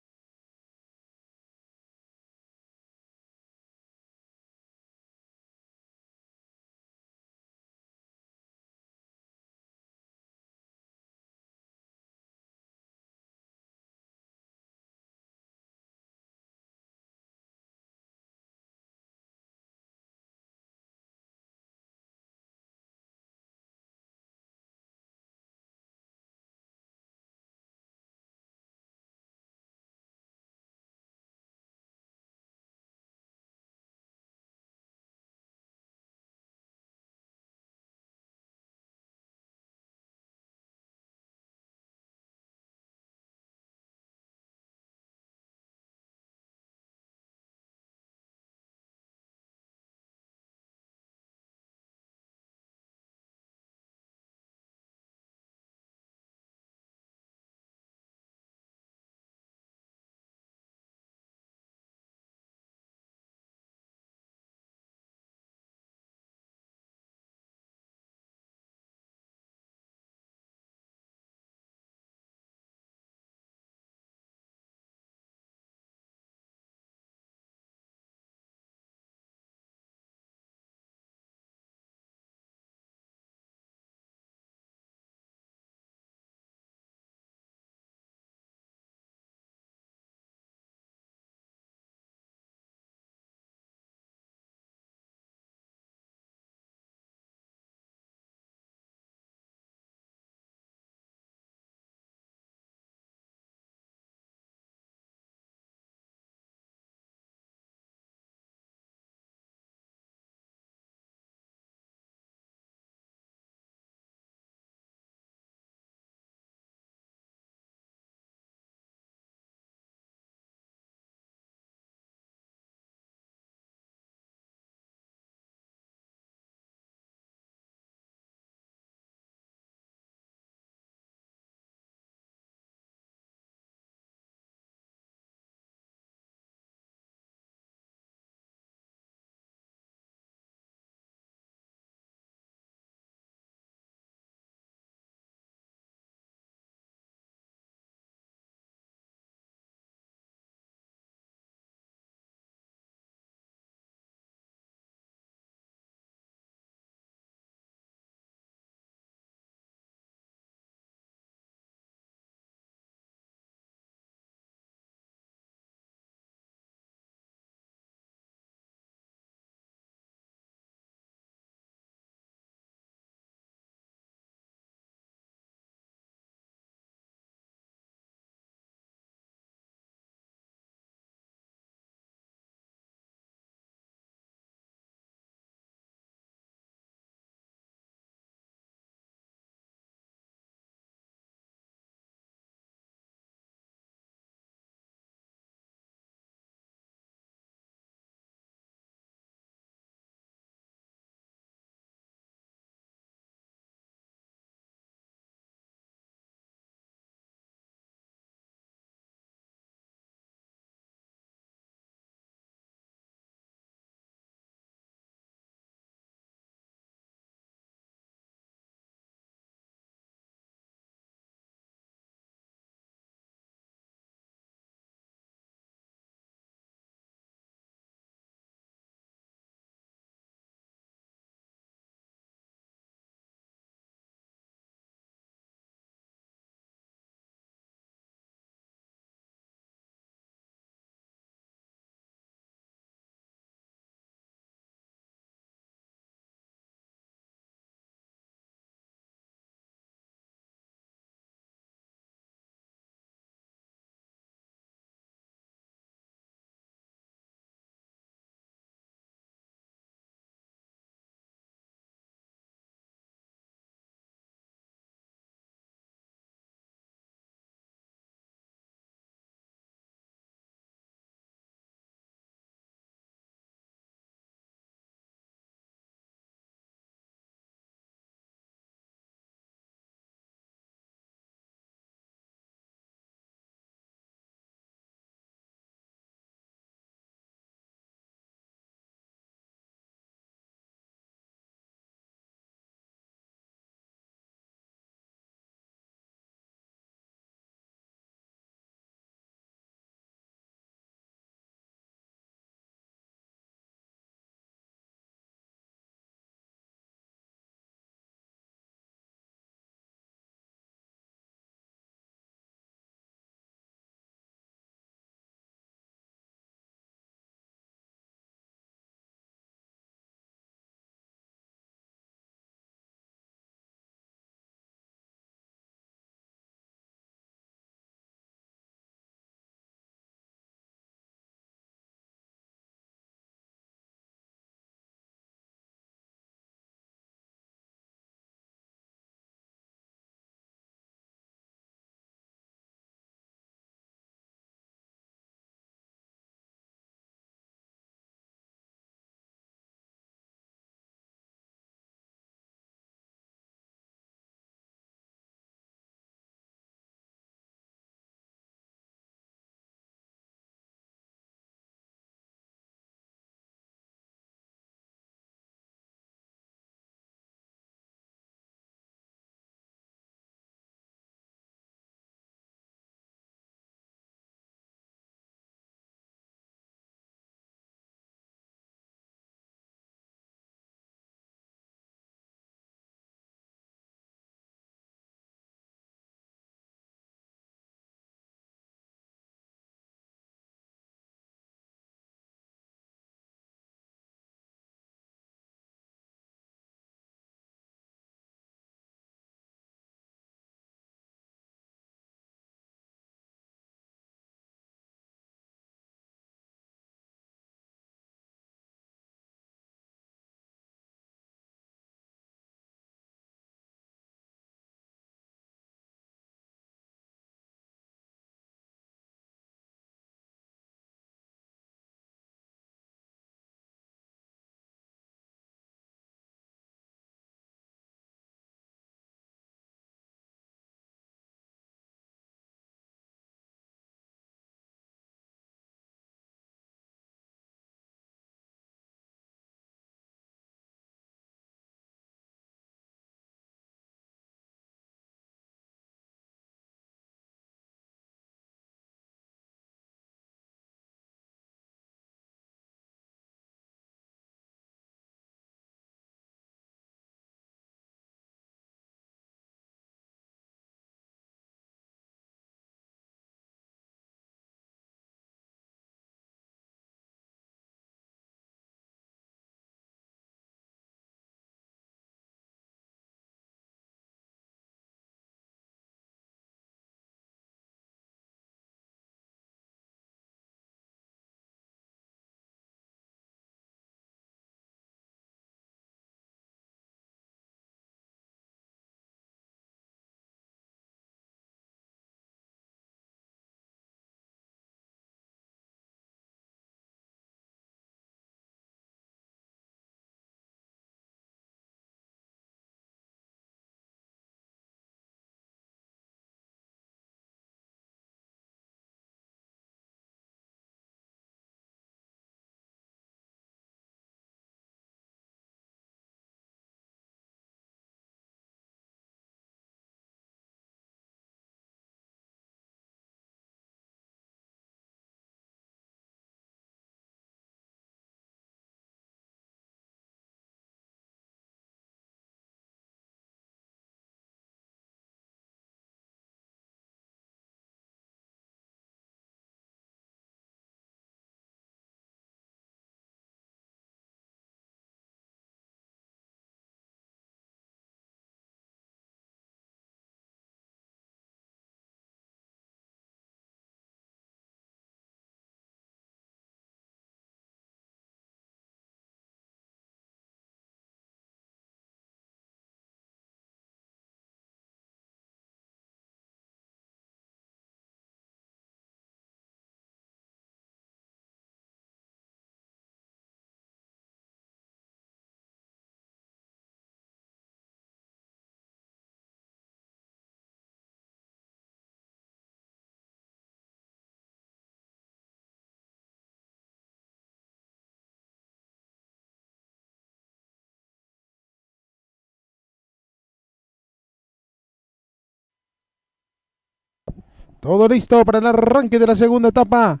Todo listo para el arranque de la segunda etapa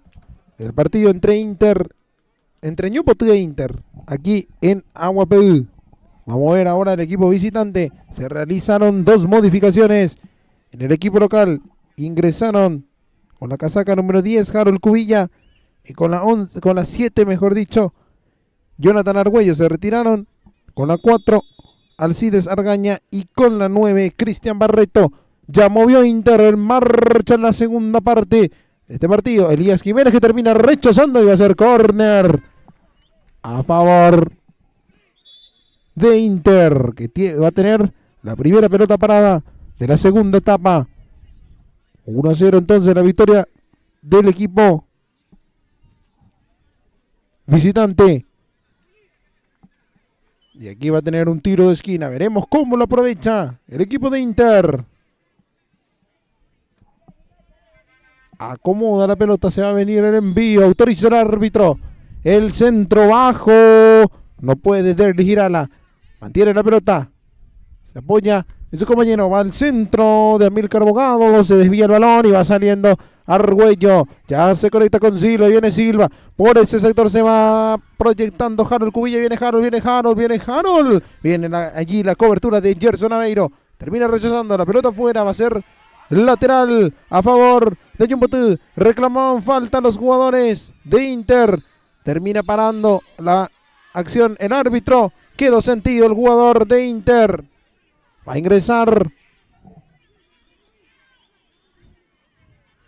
del partido entre Ñupo e Inter, aquí en Aguapeú. Vamos a ver ahora el equipo visitante. Se realizaron 2 modificaciones. En el equipo local ingresaron con la casaca número 10 Harold Cubilla y con la 7, mejor dicho, Jonathan Argüello. Se retiraron con la 4 Alcides Argaña y con la 9 Cristian Barreto. Ya movió Inter en marcha en la segunda parte de este partido. Elías Jiménez, que termina rechazando y va a ser córner a favor de Inter, que va a tener la primera pelota parada de la segunda etapa. 1-0 entonces la victoria del equipo visitante. Y aquí va a tener un tiro de esquina. Veremos cómo lo aprovecha el equipo de Inter. Acomoda la pelota, se va a venir el envío, autoriza el árbitro. El centro bajo, no puede dirigirla. Mantiene la pelota, se apoya en su compañero, va al centro de Amílcar Bogado, se desvía el balón y va saliendo Argüello. Ya se conecta con Silva, viene Silva. Por ese sector se va proyectando Harold Cubilla, viene Harold. Viene allí la cobertura de Gerson Aveiro. Termina rechazando la pelota afuera, va a ser lateral a favor de Ñupo. Reclamaban falta los jugadores de Inter. Termina parando la acción el árbitro. Quedó sentido el jugador de Inter. Va a ingresar.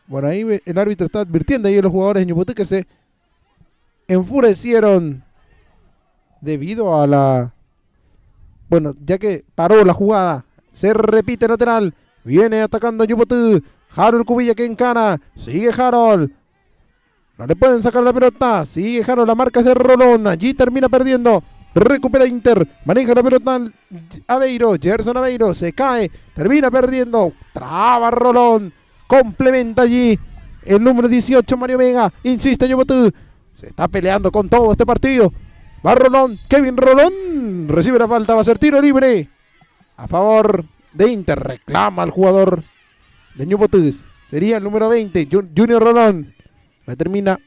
Bueno, ahí el árbitro está advirtiendo ahí a los jugadores de Ñupo que se enfurecieron debido a la... Bueno, ya que paró la jugada. Se repite lateral. Viene atacando Ñupo. Harold Cubilla que encara. Sigue Harold. No le pueden sacar la pelota. Sigue Harold. La marca es de Rolón. Allí termina perdiendo. Recupera Inter. Maneja la pelota Aveiro. Gerson Aveiro. Se cae. Termina perdiendo. Traba Rolón. Complementa allí el número 18 Mario Vega. Insiste Ñupo. Se está peleando con todo este partido. Va Rolón. Kevin Rolón. Recibe la falta. Va a ser tiro libre a favor de Inter. Reclama al jugador de Ñupo. Sería el número 20 Junior Rolón. Termina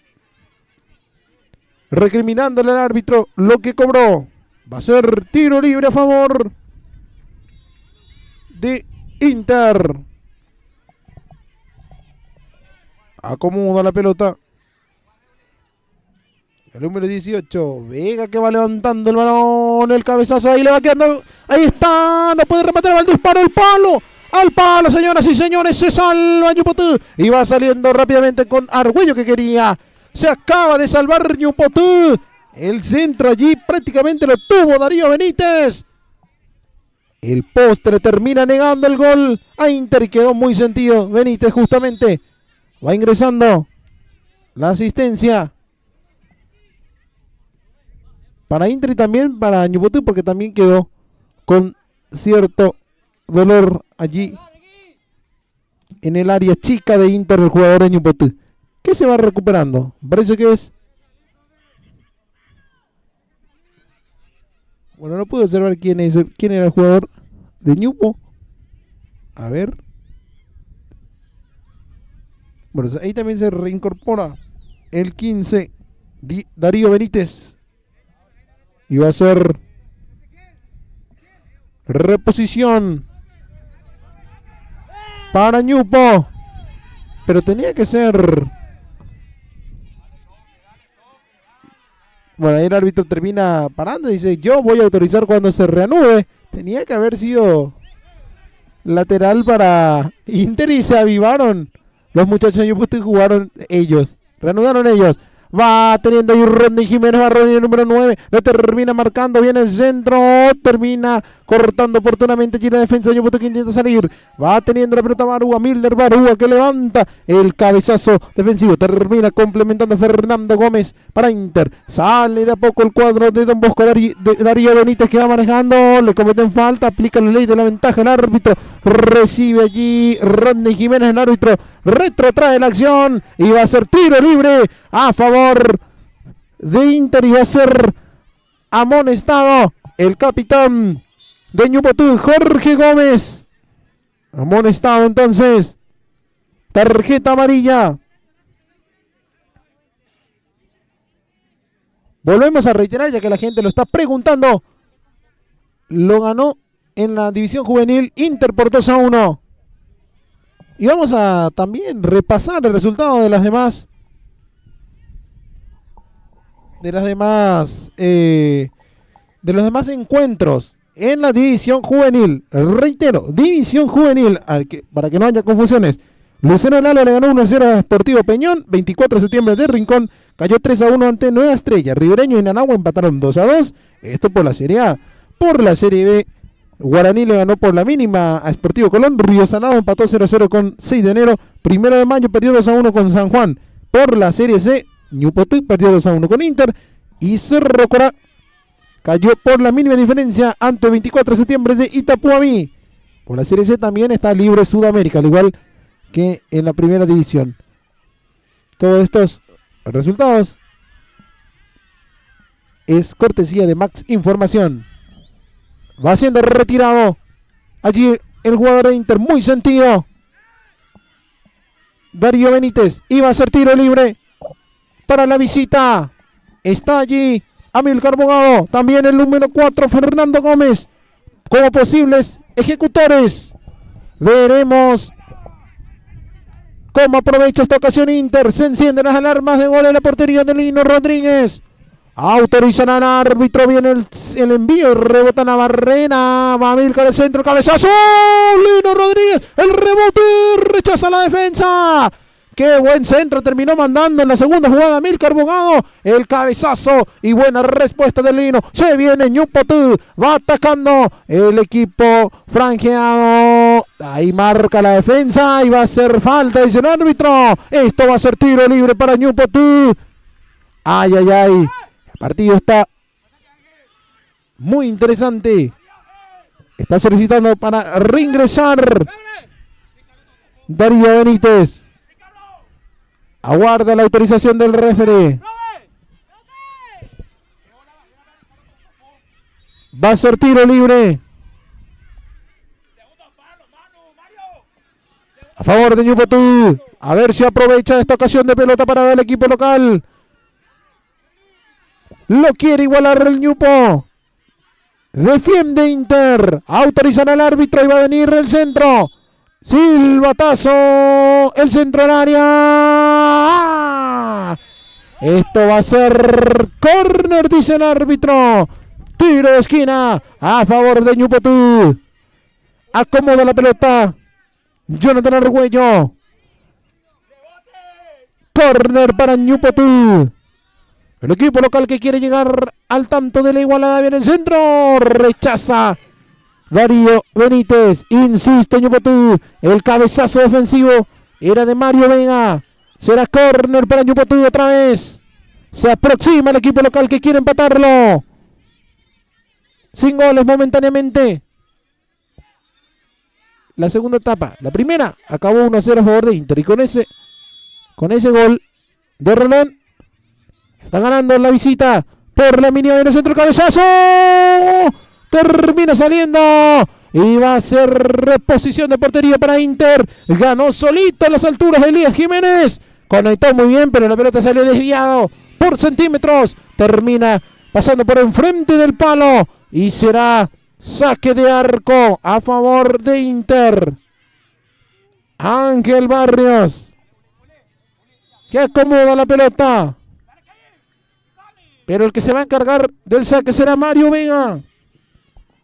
recriminándole al árbitro lo que cobró. Va a ser tiro libre a favor de Inter. Acomoda la pelota el número 18 Vega, que va levantando el balón, el cabezazo, ahí le va quedando, ahí está, no puede rematar el disparo, al palo, señoras y señores, se salva Ñupo y va saliendo rápidamente con Argüello, que quería, se acaba de salvar Ñupo. El centro allí prácticamente lo tuvo Darío Benítez. El poste le termina negando el gol a Inter y quedó muy sentido Benítez. Justamente va ingresando la asistencia para Inter y también para Ñupo, porque también quedó con cierto dolor allí en el área chica de Inter el jugador de Ñupo, que se va recuperando. Parece que es... Bueno, no puedo observar quién era el jugador de Ñupo. A ver. Bueno, ahí también se reincorpora el 15 Darío Benítez. Y va a ser reposición para Ñupo. Pero tenía que ser... Bueno, ahí el árbitro termina parando y dice: yo voy a autorizar cuando se reanude. Tenía que haber sido lateral para Inter y se avivaron los muchachos de Ñupo y jugaron ellos. Reanudaron ellos. Va teniendo ahí Rodney Jiménez, va Rodney el número 9, lo termina marcando, viene el centro, termina cortando oportunamente allí la defensa de Ñupo, que intenta salir, va teniendo la pelota Milner Barúa, que levanta el cabezazo defensivo, termina complementando Fernando Gómez para Inter, sale de a poco el cuadro de Don Bosco Darío Benítez, que va manejando, le cometen falta, aplica la ley de la ventaja el árbitro, recibe allí Rodney Jiménez, el árbitro retrotrae la acción y va a ser tiro libre a favor de Inter y va a ser amonestado el capitán de Ñupo, Jorge Gómez. Amonestado entonces Tarjeta amarilla. Volvemos a reiterar, ya que la gente lo está preguntando. Lo ganó en la división juvenil Inter por 2-1. Y vamos a también repasar el resultado de las demás. De los demás encuentros en la división juvenil. Reitero, división juvenil, para que no haya confusiones. Luciano Lalo le ganó 1-0 a Sportivo Peñón. 24 de septiembre de Rincón cayó 3-1 ante Nueva Estrella. Ribereño y Nanagua empataron 2-2. Esto por la Serie A. Por la Serie B, Guaraní le ganó por la mínima a Sportivo Colón. Río Salado empató 0-0 con 6 de enero. 1 de mayo perdió 2-1 con San Juan. Por la Serie C, Ñupotú perdió 2-1 con Inter. Y Cerro Corá cayó por la mínima diferencia ante 24 de septiembre de Itapuamí. Por la Serie C también está libre Sudamérica, al igual que en la primera división. Todos estos resultados es cortesía de Max Información. Va siendo retirado allí el jugador de Inter, muy sentido. Darío Benítez iba a hacer tiro libre para la visita. Está allí Amílcar Bogado, también el número 4 Fernando Gómez como posibles ejecutores. Veremos cómo aprovecha esta ocasión Inter. Se encienden las alarmas de gol en la portería de Lino Rodríguez. Autorizan al árbitro, viene el envío, rebota Navarrena, va Amílcar al centro, cabezazo, Lino Rodríguez, el rebote, rechaza la defensa. Qué buen centro terminó mandando en la segunda jugada Amílcar Bogado. El cabezazo y buena respuesta de Lino. Se viene Ñupotú, va atacando el equipo franjeado. Ahí marca la defensa y va a ser falta, dice el árbitro. Esto va a ser tiro libre para Ñupotú. Ay, ay, ay. El partido está muy interesante. Está solicitando para reingresar Darío Benítez. Aguarda la autorización del referee. Va a ser tiro libre a favor de Ñupotú. A ver si aprovecha esta ocasión de pelota para dar al equipo local. Lo quiere igualar el Ñupo. Defiende Inter. Autorizan al árbitro y va a venir el centro. Silbatazo. El centro al área. Esto va a ser córner, dice el árbitro. Tiro de esquina a favor de Ñupotú. Acomoda la pelota Jonathan Argüello. Córner para Ñupotú. El equipo local que quiere llegar al tanto de la igualada, viene el centro, rechaza Darío Benítez, insiste Ñupotú, el cabezazo defensivo era de Mario Vega, será córner para Ñupotú otra vez, se aproxima el equipo local que quiere empatarlo, sin goles momentáneamente. La segunda etapa, la primera acabó 1-0 a favor de Inter y con ese gol de Rolón está ganando la visita por la mínima en el centro, cabezazo. Termina saliendo y va a ser reposición de portería para Inter. Ganó solito a las alturas de Elías Jiménez. Conectó muy bien, pero la pelota salió desviado por centímetros. Termina pasando por enfrente del palo y será saque de arco a favor de Inter. Ángel Barrios, que acomoda la pelota. Pero el que se va a encargar del saque será Mario Vega.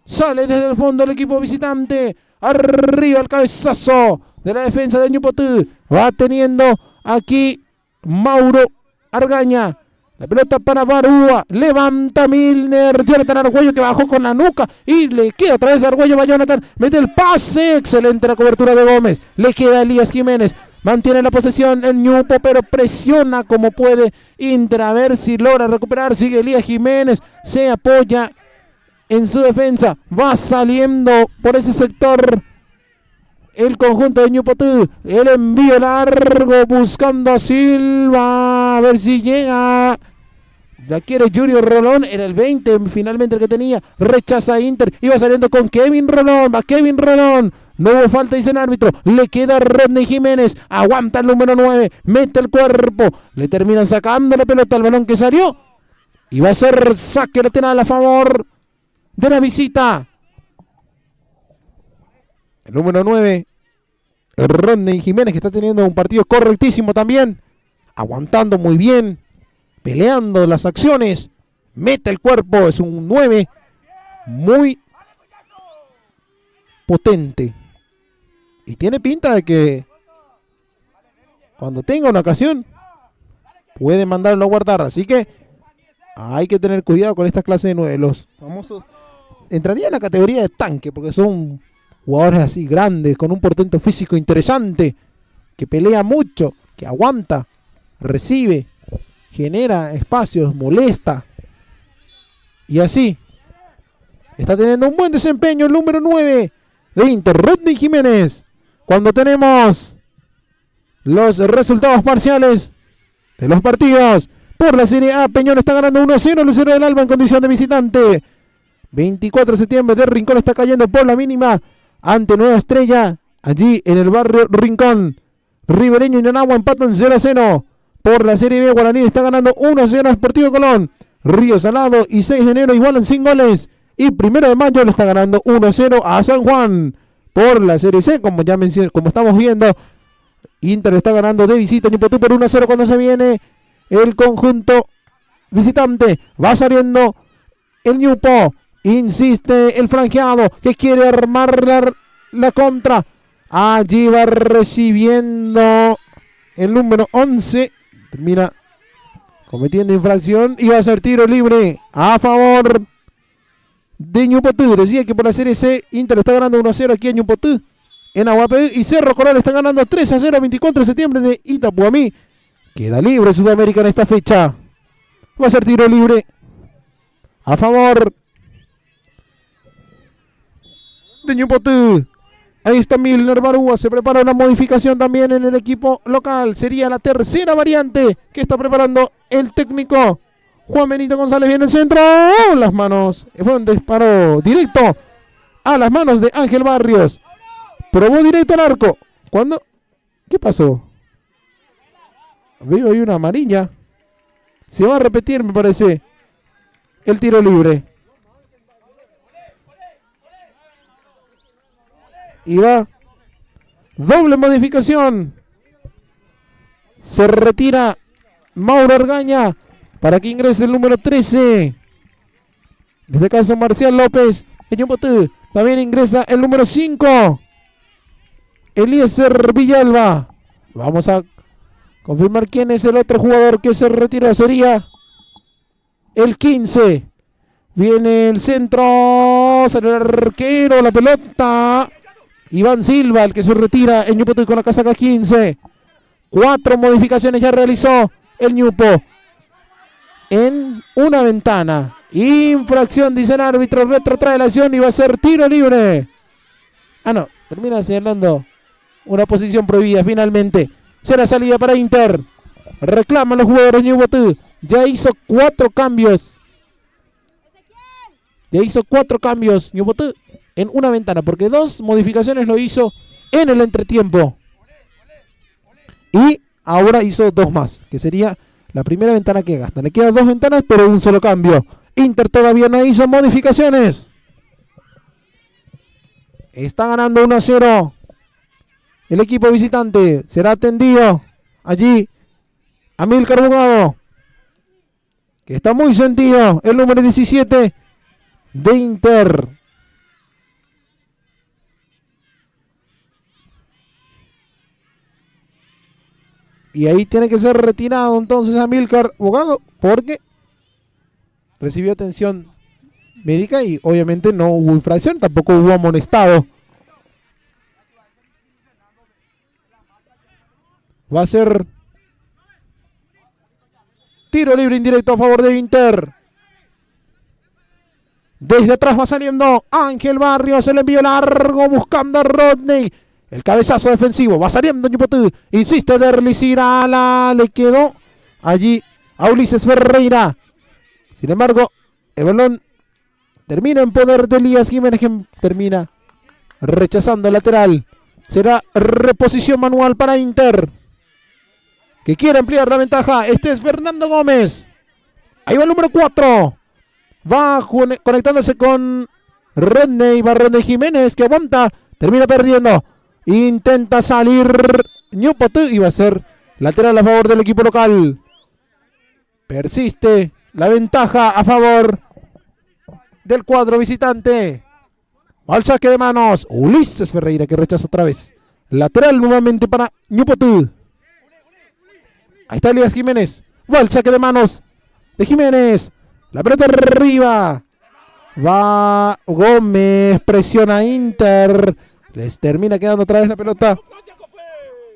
Sale desde el fondo el equipo visitante. Arriba el cabezazo de la defensa de Ñupotú. Va teniendo aquí Mauro Argaña. La pelota para Barúa. Levanta Milner. Jonathan Argüello que bajó con la nuca. Y le queda otra vez Argüello. Va Jonathan. Mete el pase. Excelente la cobertura de Gómez. Le queda Elías Jiménez. Mantiene la posesión el Ñupo, pero presiona como puede Inter, a ver si logra recuperar. Sigue Elías Jiménez, se apoya en su defensa, va saliendo por ese sector el conjunto de Ñupotú. El envío largo buscando a Silva, a ver si llega. Ya quiere Junior Rolón, era el 20 finalmente el que tenía. Rechaza Inter, iba saliendo con Kevin Rolón, va Kevin Rolón. No hubo falta, dice el árbitro. Le queda a Rodney Jiménez. Aguanta el número 9. Mete el cuerpo. Le terminan sacando la pelota al balón que salió. Y va a ser saque lateral a favor de la visita. El número 9. Rodney Jiménez, que está teniendo un partido correctísimo también. Aguantando muy bien. Peleando las acciones. Mete el cuerpo. Es un 9 muy potente. Y tiene pinta de que cuando tenga una ocasión puede mandarlo a guardar. Así que hay que tener cuidado con esta clase de 9. Los famosos entraría en la categoría de tanque, porque son jugadores así grandes, con un portento físico interesante, que pelea mucho, que aguanta, recibe, genera espacios, molesta. Y así está teniendo un buen desempeño el número 9 de Inter, Rodney Jiménez. Cuando tenemos los resultados parciales de los partidos por la Serie A, Peñón está ganando 1-0, Lucero del Alba en condición de visitante. 24 de septiembre de Rincón está cayendo por la mínima ante Nueva Estrella, allí en el barrio Rincón. Ribereño y Nanagua empatan 0-0. Por la Serie B, Guaraní está ganando 1-0 a Sportivo Colón. Río Salado y 6 de enero igualan sin goles. Y 1 de mayo le está ganando 1-0 a San Juan. Por la Serie C, como ya mencioné, como estamos viendo, Inter está ganando de visita a Ñupotú por 1-0 cuando se viene el conjunto visitante. Va saliendo el Ñupo. Insiste el franqueado que quiere armar la contra. Allí va recibiendo el número 11. Termina cometiendo infracción y va a ser tiro libre a favor de Ñupotú. Decía que por la Serie C Inter está ganando 1-0 aquí en Ñupotú, en Aguapeú, y Cerro Coral está ganando 3-0 24 de septiembre de Itapuamí. Queda libre Sudamérica en esta fecha. Va a ser tiro libre a favor de Ñupotú. Ahí está Milner Barúa, se prepara una modificación también en el equipo local. Sería la tercera variante que está preparando el técnico Juan Benito González. Viene el centro, las manos, fue un disparo directo a las manos de Ángel Barrios. Probó directo al arco. ¿Cuándo? ¿Qué pasó? Veo ahí una amarilla. Se va a repetir, me parece, el tiro libre. Y va doble modificación. Se retira Mauro Argaña para que ingrese el número 13. Desde caso Marcial López en Ñupotú. También ingresa el número 5. Eliezer Villalba. Vamos a confirmar quién es el otro jugador que se retira. Sería el 15. Viene el centro. Sale el arquero. La pelota. Iván Silva, el que se retira en Ñupotú con la casaca 15. 4 modificaciones ya realizó el Ñupo en una ventana. Infracción, dice el árbitro, retrotrae la acción y va a ser tiro libre. Ah, no, termina señalando una posición prohibida. Finalmente será salida para Inter. Reclaman los jugadores de Ñupotú. Ya hizo 4 cambios. Ñupotú en una ventana, porque 2 modificaciones lo hizo en el entretiempo. Y ahora hizo 2 más, que sería la primera ventana que gasta. Le quedan 2 ventanas, pero un solo cambio. Inter todavía no hizo modificaciones. Está ganando 1-0 el equipo visitante. Será atendido allí Amílcar Bugado, que está muy sentido, el número 17 de Inter. Y ahí tiene que ser retirado entonces Amílcar Bugado, porque recibió atención médica y obviamente no hubo infracción, tampoco hubo amonestado. Va a ser tiro libre indirecto a favor de Inter. Desde atrás va saliendo Ángel Barrios, el envío largo buscando a Rodney. El cabezazo defensivo, va saliendo Ñupotú. Insiste Derlis Irala, le quedó allí a Ulises Ferreira. Sin embargo, el balón termina en poder de Elías Jiménez, que termina rechazando el lateral. Será reposición manual para Inter, que quiere ampliar la ventaja. Este es Fernando Gómez. Ahí va el número 4. Va conectándose con Rodney. Va Rodney Jiménez, que aguanta. Termina perdiendo. Intenta salir Ñupotu y va a ser lateral a favor del equipo local. Persiste la ventaja a favor del cuadro visitante. Al saque de manos, Ulises Ferreira, que rechaza otra vez. Lateral nuevamente para Ñupotu. Ahí está Elías Jiménez. Va al saque de manos de Jiménez. La pelota arriba. Va Gómez. Presiona a Inter. Les termina quedando otra vez la pelota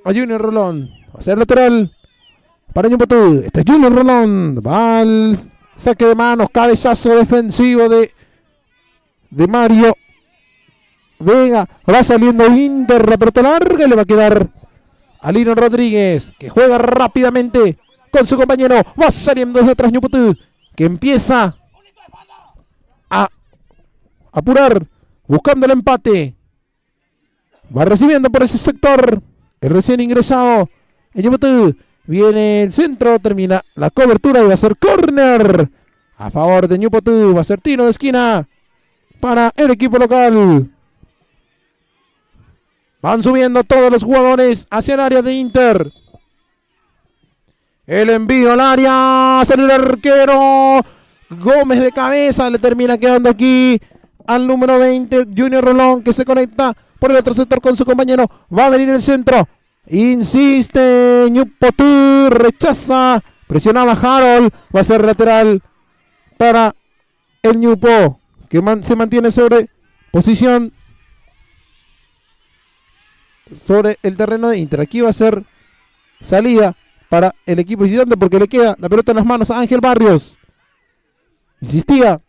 a Junior Rolón. Va a ser lateral para Ñupotu. Este es Junior Rolón. Va al saque de manos. Cabezazo defensivo de Mario Vega. Va saliendo Inter. La pelota larga y le va a quedar a Lino Rodríguez, que juega rápidamente con su compañero. Va saliendo desde atrás Ñupotu, que empieza a apurar, buscando el empate. Va recibiendo por ese sector el recién ingresado Ñupotu. Viene el centro, termina la cobertura y va a ser córner a favor de Ñupotu. Va a ser tiro de esquina para el equipo local. Van subiendo todos los jugadores hacia el área de Inter. El envío al área. Sale el arquero. Gómez de cabeza. Le termina quedando aquí al número 20. Junior Rolón, que se conecta por el otro sector con su compañero. Va a venir el centro. Insiste Ñupotu. Rechaza. Presionaba Harold. Va a ser lateral para el Ñupo, que se mantiene sobre posición sobre el terreno de Inter. Aquí va a ser salida para el equipo visitante, porque le queda la pelota en las manos a Ángel Barrios. Insistía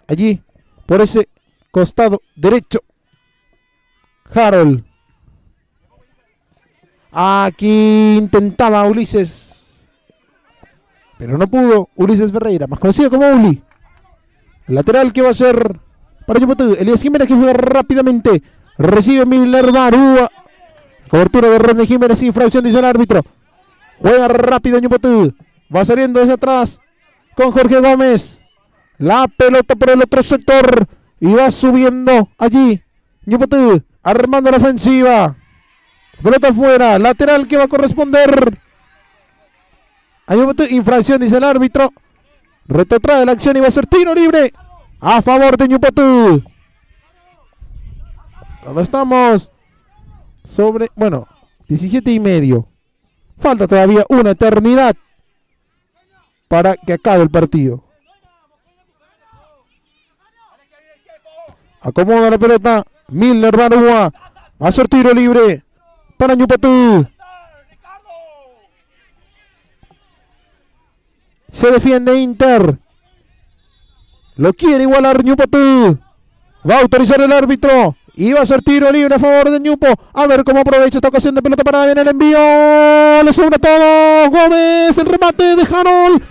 allí por ese costado derecho Harold. Aquí intentaba Ulises, pero no pudo. Ulises Ferreira, más conocido como Uli. El lateral que va a ser para Ñupotu. Elías Jiménez, que juega rápidamente. Recibe Miller Barúa. Cobertura de Rodney Jiménez, infracción, dice el árbitro. Juega rápido Ñupotu. Va saliendo desde atrás con Jorge Gómez. La pelota por el otro sector. Y va subiendo allí Ñupotu, armando la ofensiva. Pelota afuera. Lateral que va a corresponder a Ñupotu. Infracción, dice el árbitro. Retrotrae la acción y va a ser tiro libre a favor de Ñupotu. Cuando estamos sobre, 17:30. Falta todavía una eternidad para que acabe el partido. Acomoda la pelota Miller Barúa. Va a ser tiro libre para Ñupotu. Se defiende Inter. Lo quiere igualar Ñupotu. Va a autorizar el árbitro. Y va a ser tiro libre a favor de Ñupo. A ver cómo aprovecha esta ocasión de pelota para bien el envío. Le sobra todo. Gómez, el remate de Harold.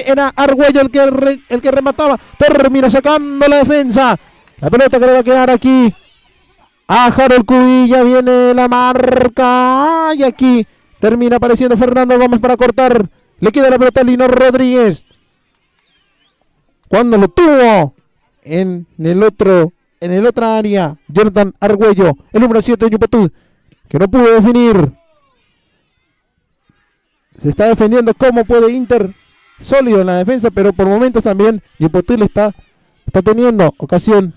Era Argüello el que remataba. Termina sacando la defensa. La pelota que le va a quedar aquí a Harold Cubilla. Viene la marca. Y aquí termina apareciendo Fernando Gómez para cortar. Le queda la pelota a Lino Rodríguez. Cuando lo tuvo en el otra área, Jonathan Argüello, el número 7 de Ñupotu, que no pudo definir. Se está defendiendo como puede Inter, sólido en la defensa, pero por momentos también Ñupotu le está teniendo ocasión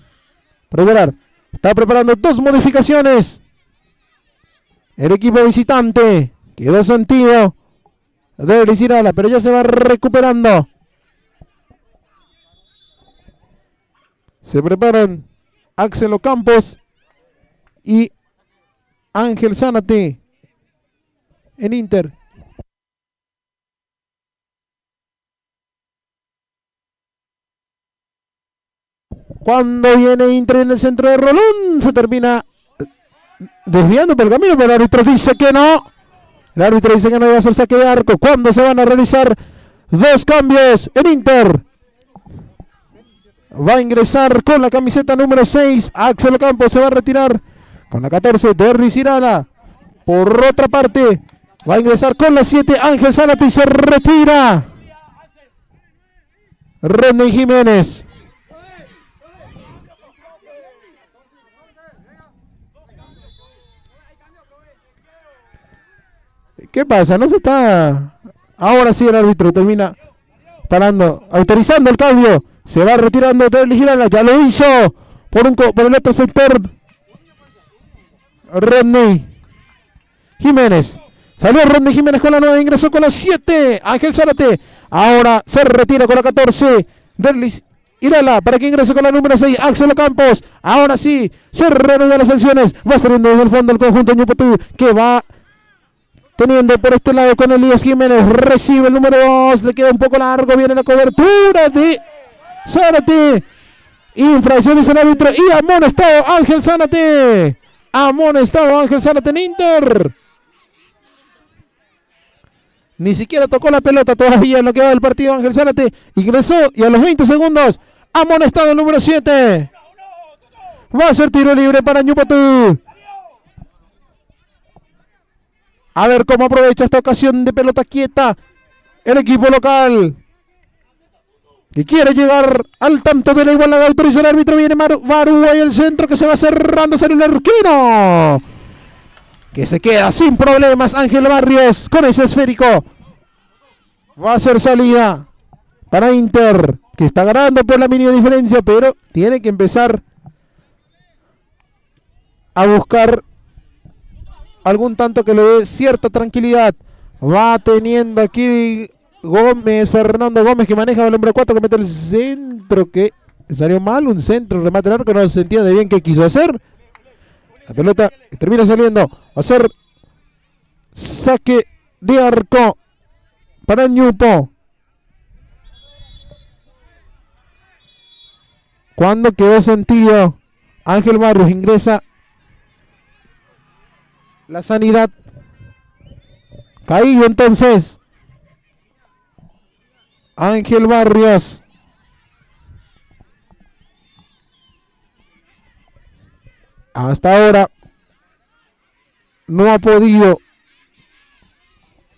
para lograr. Está preparando dos modificaciones. El equipo visitante quedó sentido de Brisirola, pero ya se va recuperando. Se preparan Axel Ocampos y Ángel Zárate en Inter. Cuando viene Inter en el centro de Rolón, se termina desviando por el camino, pero el árbitro dice que no. El árbitro dice que no va a ser saque de arco. Cuando se van a realizar dos cambios en Inter. Va a ingresar con la camiseta número 6. Axel Ocampos se va a retirar Con la 14, Derlis Irala. Por otra parte, va a ingresar con la 7, Ángel Zárate y se retira. Rodney Jiménez. ¿Qué pasa? No se está... Ahora sí el árbitro termina parando, autorizando el cambio. Se va retirando Derlis Irala. Ya lo hizo por el otro sector. Rodney Jiménez. Salió Rodney Jiménez con la 9, ingresó con la 7. Ángel Zárate. Ahora se retira con la 14. Derlis Irala para que ingrese con la número 6. Axel Campos. Ahora sí, se reanudan las sanciones. Va saliendo desde el fondo el conjunto Ñuputú, que va teniendo por este lado con Elías Jiménez. Recibe el número 2. Le queda un poco largo. Viene la cobertura de Zárate. Infracciones al árbitro y amonestado Ángel Zárate. Amonestado Ángel Zárate en Inter. Ni siquiera tocó la pelota todavía en lo que va del partido. Ángel Zárate ingresó y a los 20 segundos amonestado el número 7. Va a ser tiro libre para Ñuputú. A ver cómo aprovecha esta ocasión de pelota quieta el equipo local, que quiere llegar al tanto de la igualdad. Autoriza el árbitro. Viene Barúa y el centro que se va cerrando. Sale el arquero, que se queda sin problemas. Ángel Barrios con ese esférico. Va a ser salida para Inter, que está ganando por la mínima diferencia, pero tiene que empezar a buscar algún tanto que le dé cierta tranquilidad. Va teniendo aquí Gómez, Fernando Gómez, que maneja el número 4, que mete el centro, que salió mal, un centro, remate al arco, no se entiende bien qué quiso hacer. La pelota termina saliendo. Va a ser saque de arco para Ñupo. Cuando quedó sentido, Ángel Barrios ingresa la sanidad. Caído entonces Ángel Barrios. Hasta ahora no ha podido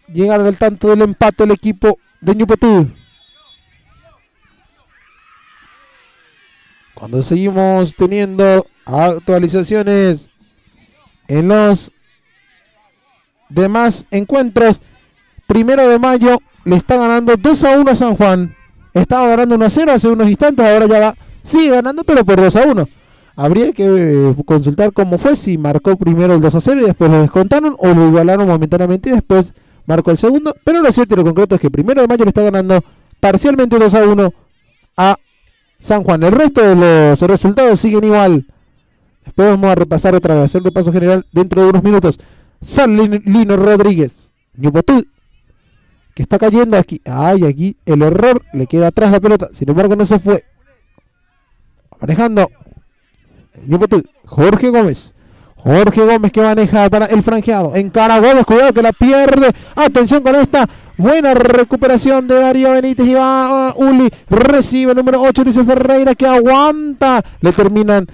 llegar al tanto del empate el equipo de Ñuputú. Cuando seguimos teniendo actualizaciones en los demás encuentros, 1 de mayo le está ganando 2-1 a San Juan. Estaba ganando 1-0 hace unos instantes, ahora ya va, sigue ganando, pero por 2-1. Habría que consultar cómo fue, si marcó primero el 2-0 y después lo descontaron, o lo igualaron momentáneamente y después marcó el segundo. Pero lo cierto y lo concreto es que 1 de mayo le está ganando parcialmente 2-1 a San Juan. El resto de los resultados siguen igual. Después vamos a repasar otra vez, hacer un repaso general dentro de unos minutos. San Lino Rodríguez, Ñuputú, que está cayendo aquí. Ay, aquí el error, le queda atrás la pelota, sin embargo no se fue. Manejando Ñuputú, Jorge Gómez que maneja para el franjeado. Encara Gómez, cuidado que la pierde. Atención con esta buena recuperación de Darío Benítez. Y va Uli, recibe el número 8, dice Ferreira, que aguanta. Le terminan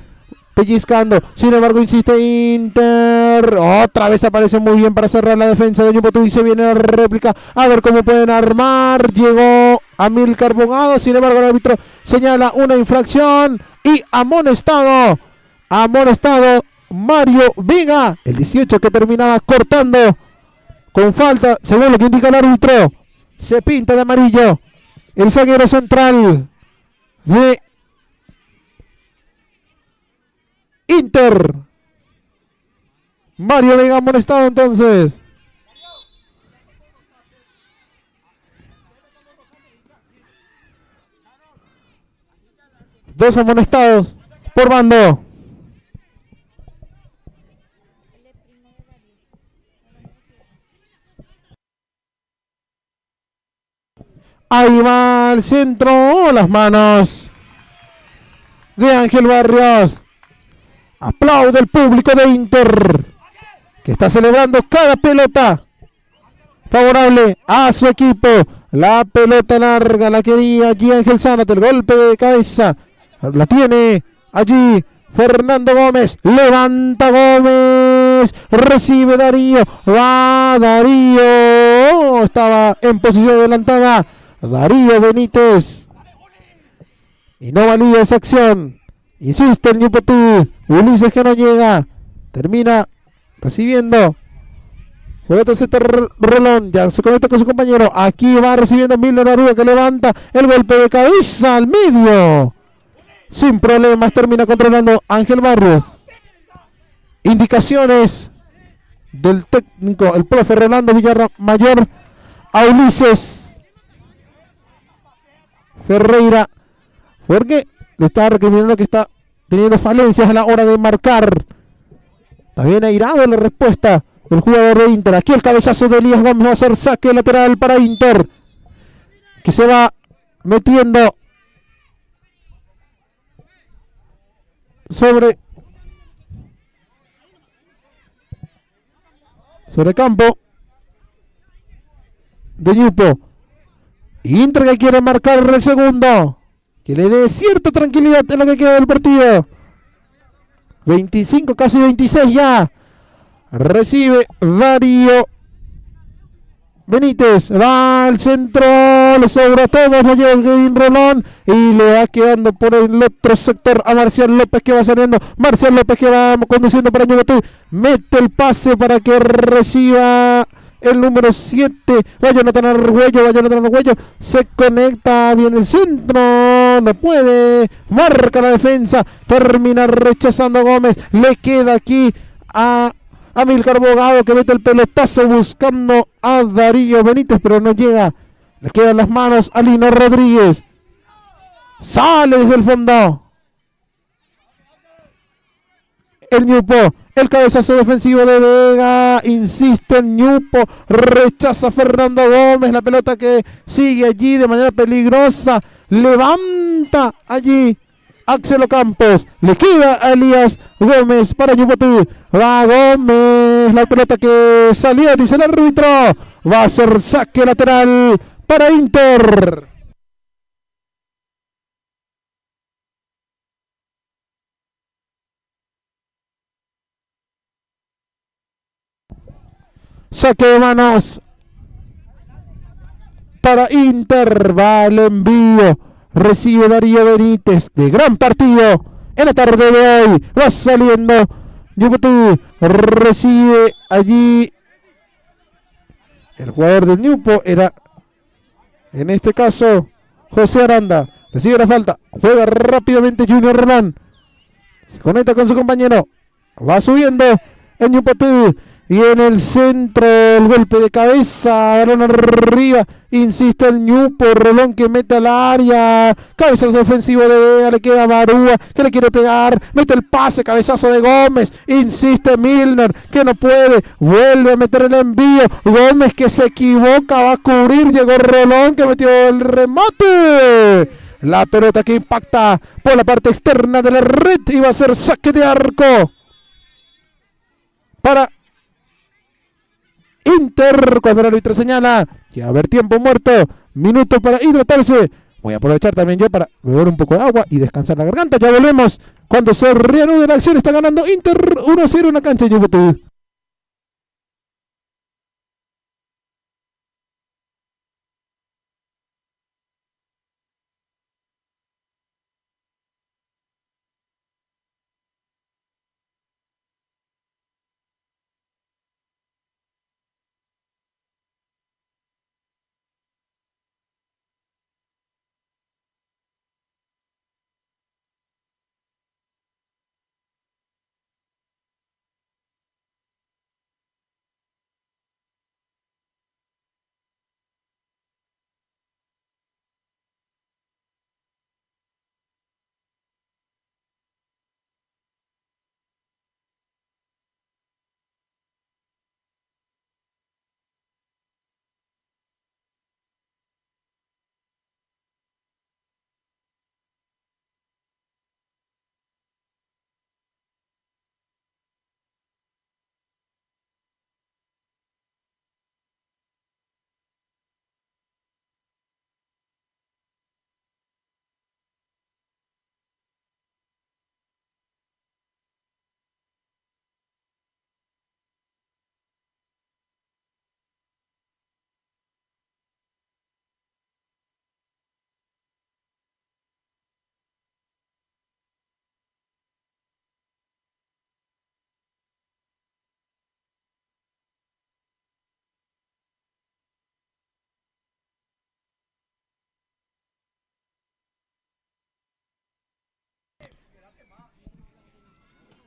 pellizcando, sin embargo insiste Inter. Otra vez aparece muy bien para cerrar la defensa de Ñuputú y se viene la réplica. A ver cómo pueden armar. Llegó Amílcar Bogado, sin embargo el árbitro señala una infracción y amonestado Mario Vega, el 18, que terminaba cortando con falta, según lo que indica el árbitro. Se pinta de amarillo el zaguero central de Inter. Mario Vega amonestado entonces. Dos amonestados por bando. Ahí va el centro, las manos de Ángel Barrios. Aplaude el público de Inter, que está celebrando cada pelota favorable a su equipo. La pelota larga la quería allí Ángel Zárate, el golpe de cabeza la tiene allí Fernando Gómez, levanta Gómez, recibe Darío, va Darío, estaba en posición adelantada, Darío Benítez, y no valía esa acción, insiste el Ñupotú, Ulises que no llega, termina recibiendo, juega el sector Rolón, ya se conecta con su compañero, aquí va recibiendo Milner Arúa que levanta el golpe de cabeza al medio. Sin problemas termina controlando Ángel Barrios. Indicaciones del técnico, el profe Rolando Villamayor, a Ulises Ferreira, porque le está recriminando que está teniendo falencias a la hora de marcar. Está bien airado la respuesta del jugador de Inter. Aquí el cabezazo de Elías Gómez va a ser saque lateral para Inter, que se va metiendo sobre campo de Ñupo. Inter que quiere marcar el segundo, que le dé cierta tranquilidad en lo que queda del partido. 25, casi 26 ya. Recibe Darío Benítez, va al centro, le sobra todo, no llega Kevin Rolón y le va quedando por el otro sector a Marcial López que va saliendo. Marcial López que va conduciendo para Ñubatú, mete el pase para que reciba el número 7, va Jonathan Argüello, se conecta bien el centro, no puede, marca la defensa, termina rechazando Gómez, le queda aquí a Amílcar Bogado que mete el pelotazo buscando a Darío Benítez, pero no llega, le quedan las manos a Lino Rodríguez, sale desde el fondo el Ñupo, el cabezazo defensivo de Vega, insiste el Ñupo, rechaza Fernando Gómez, la pelota que sigue allí de manera peligrosa, levanta allí Axel Ocampos, le queda a Elías Gómez para Ñupotú, va Gómez, la pelota que salió, dice el árbitro, va a ser saque lateral para Inter. Saque de manos para Inter, va el envío, recibe Darío Benítez, de gran partido en la tarde de hoy, va saliendo Ñupotú, recibe allí el jugador del Ñupo, era en este caso José Aranda, recibe la falta, juega rápidamente Junior Román, se conecta con su compañero, va subiendo en Ñupotú, y en el centro el golpe de cabeza, balón arriba, insiste el Ñupo, Rolón que mete al área, cabezazo ofensivo de Vega, le queda Barúa, que le quiere pegar, mete el pase, cabezazo de Gómez, insiste Milner, que no puede, vuelve a meter el envío, Gómez que se equivoca, va a cubrir, llegó Rolón que metió el remate. La pelota que impacta por la parte externa de la red y va a ser saque de arco para Inter, cuando el árbitro señala que va a haber tiempo muerto, minuto para hidratarse. Voy a aprovechar también yo para beber un poco de agua y descansar la garganta. Ya volvemos cuando se reanude la acción. Está ganando Inter 1-0 en la cancha de Ñubatú.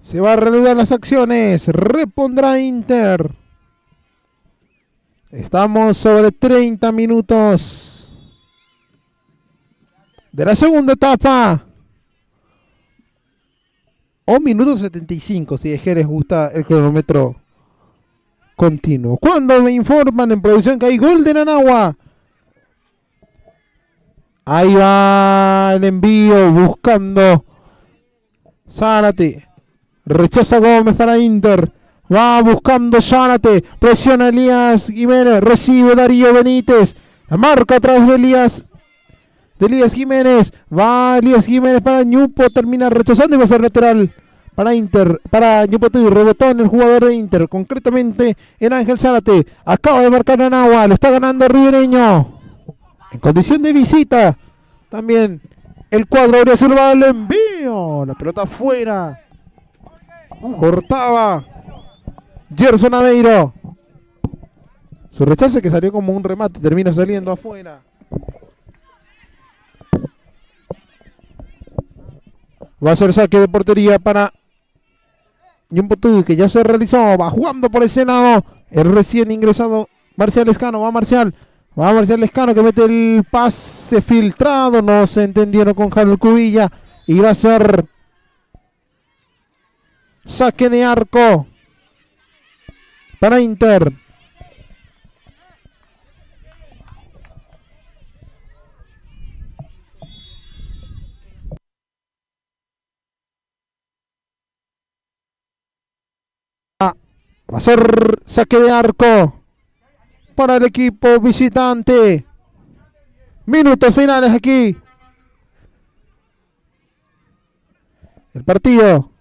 Se va a reanudar las acciones. Repondrá Inter. Estamos sobre 30 minutos de la segunda etapa. O minuto 75, si es que les gusta el cronómetro continuo. Cuando me informan en producción que hay gol de Nanagua. Ahí va el envío buscando Zárate. Rechaza Gómez para Inter. Va buscando Zárate. Presiona Elías Jiménez. Recibe Darío Benítez. La marca a través de Elías Jiménez. Va Elías Jiménez para Ñupo. Termina rechazando y va a ser lateral para Inter. Para Ñupo. Rebotó en el jugador de Inter. Concretamente en Ángel Zárate. Acaba de marcar Nanagua. Lo está ganando Ribereño. En condición de visita. También el cuadro Auriazul va al envío. La pelota afuera. Cortaba Gerson Aveiro. Su rechazo que salió como un remate. Termina saliendo afuera. Va a ser saque de portería para Ñumpotú, que ya se realizó. Va jugando por ese lado. El recién ingresado Marcial Lescano. Va Marcial Lescano que mete el pase filtrado. No se entendieron con Harold Cubilla. Y va a ser saque de arco para Inter. Va a ser saque de arco para el equipo visitante. Minutos finales aquí. El partido.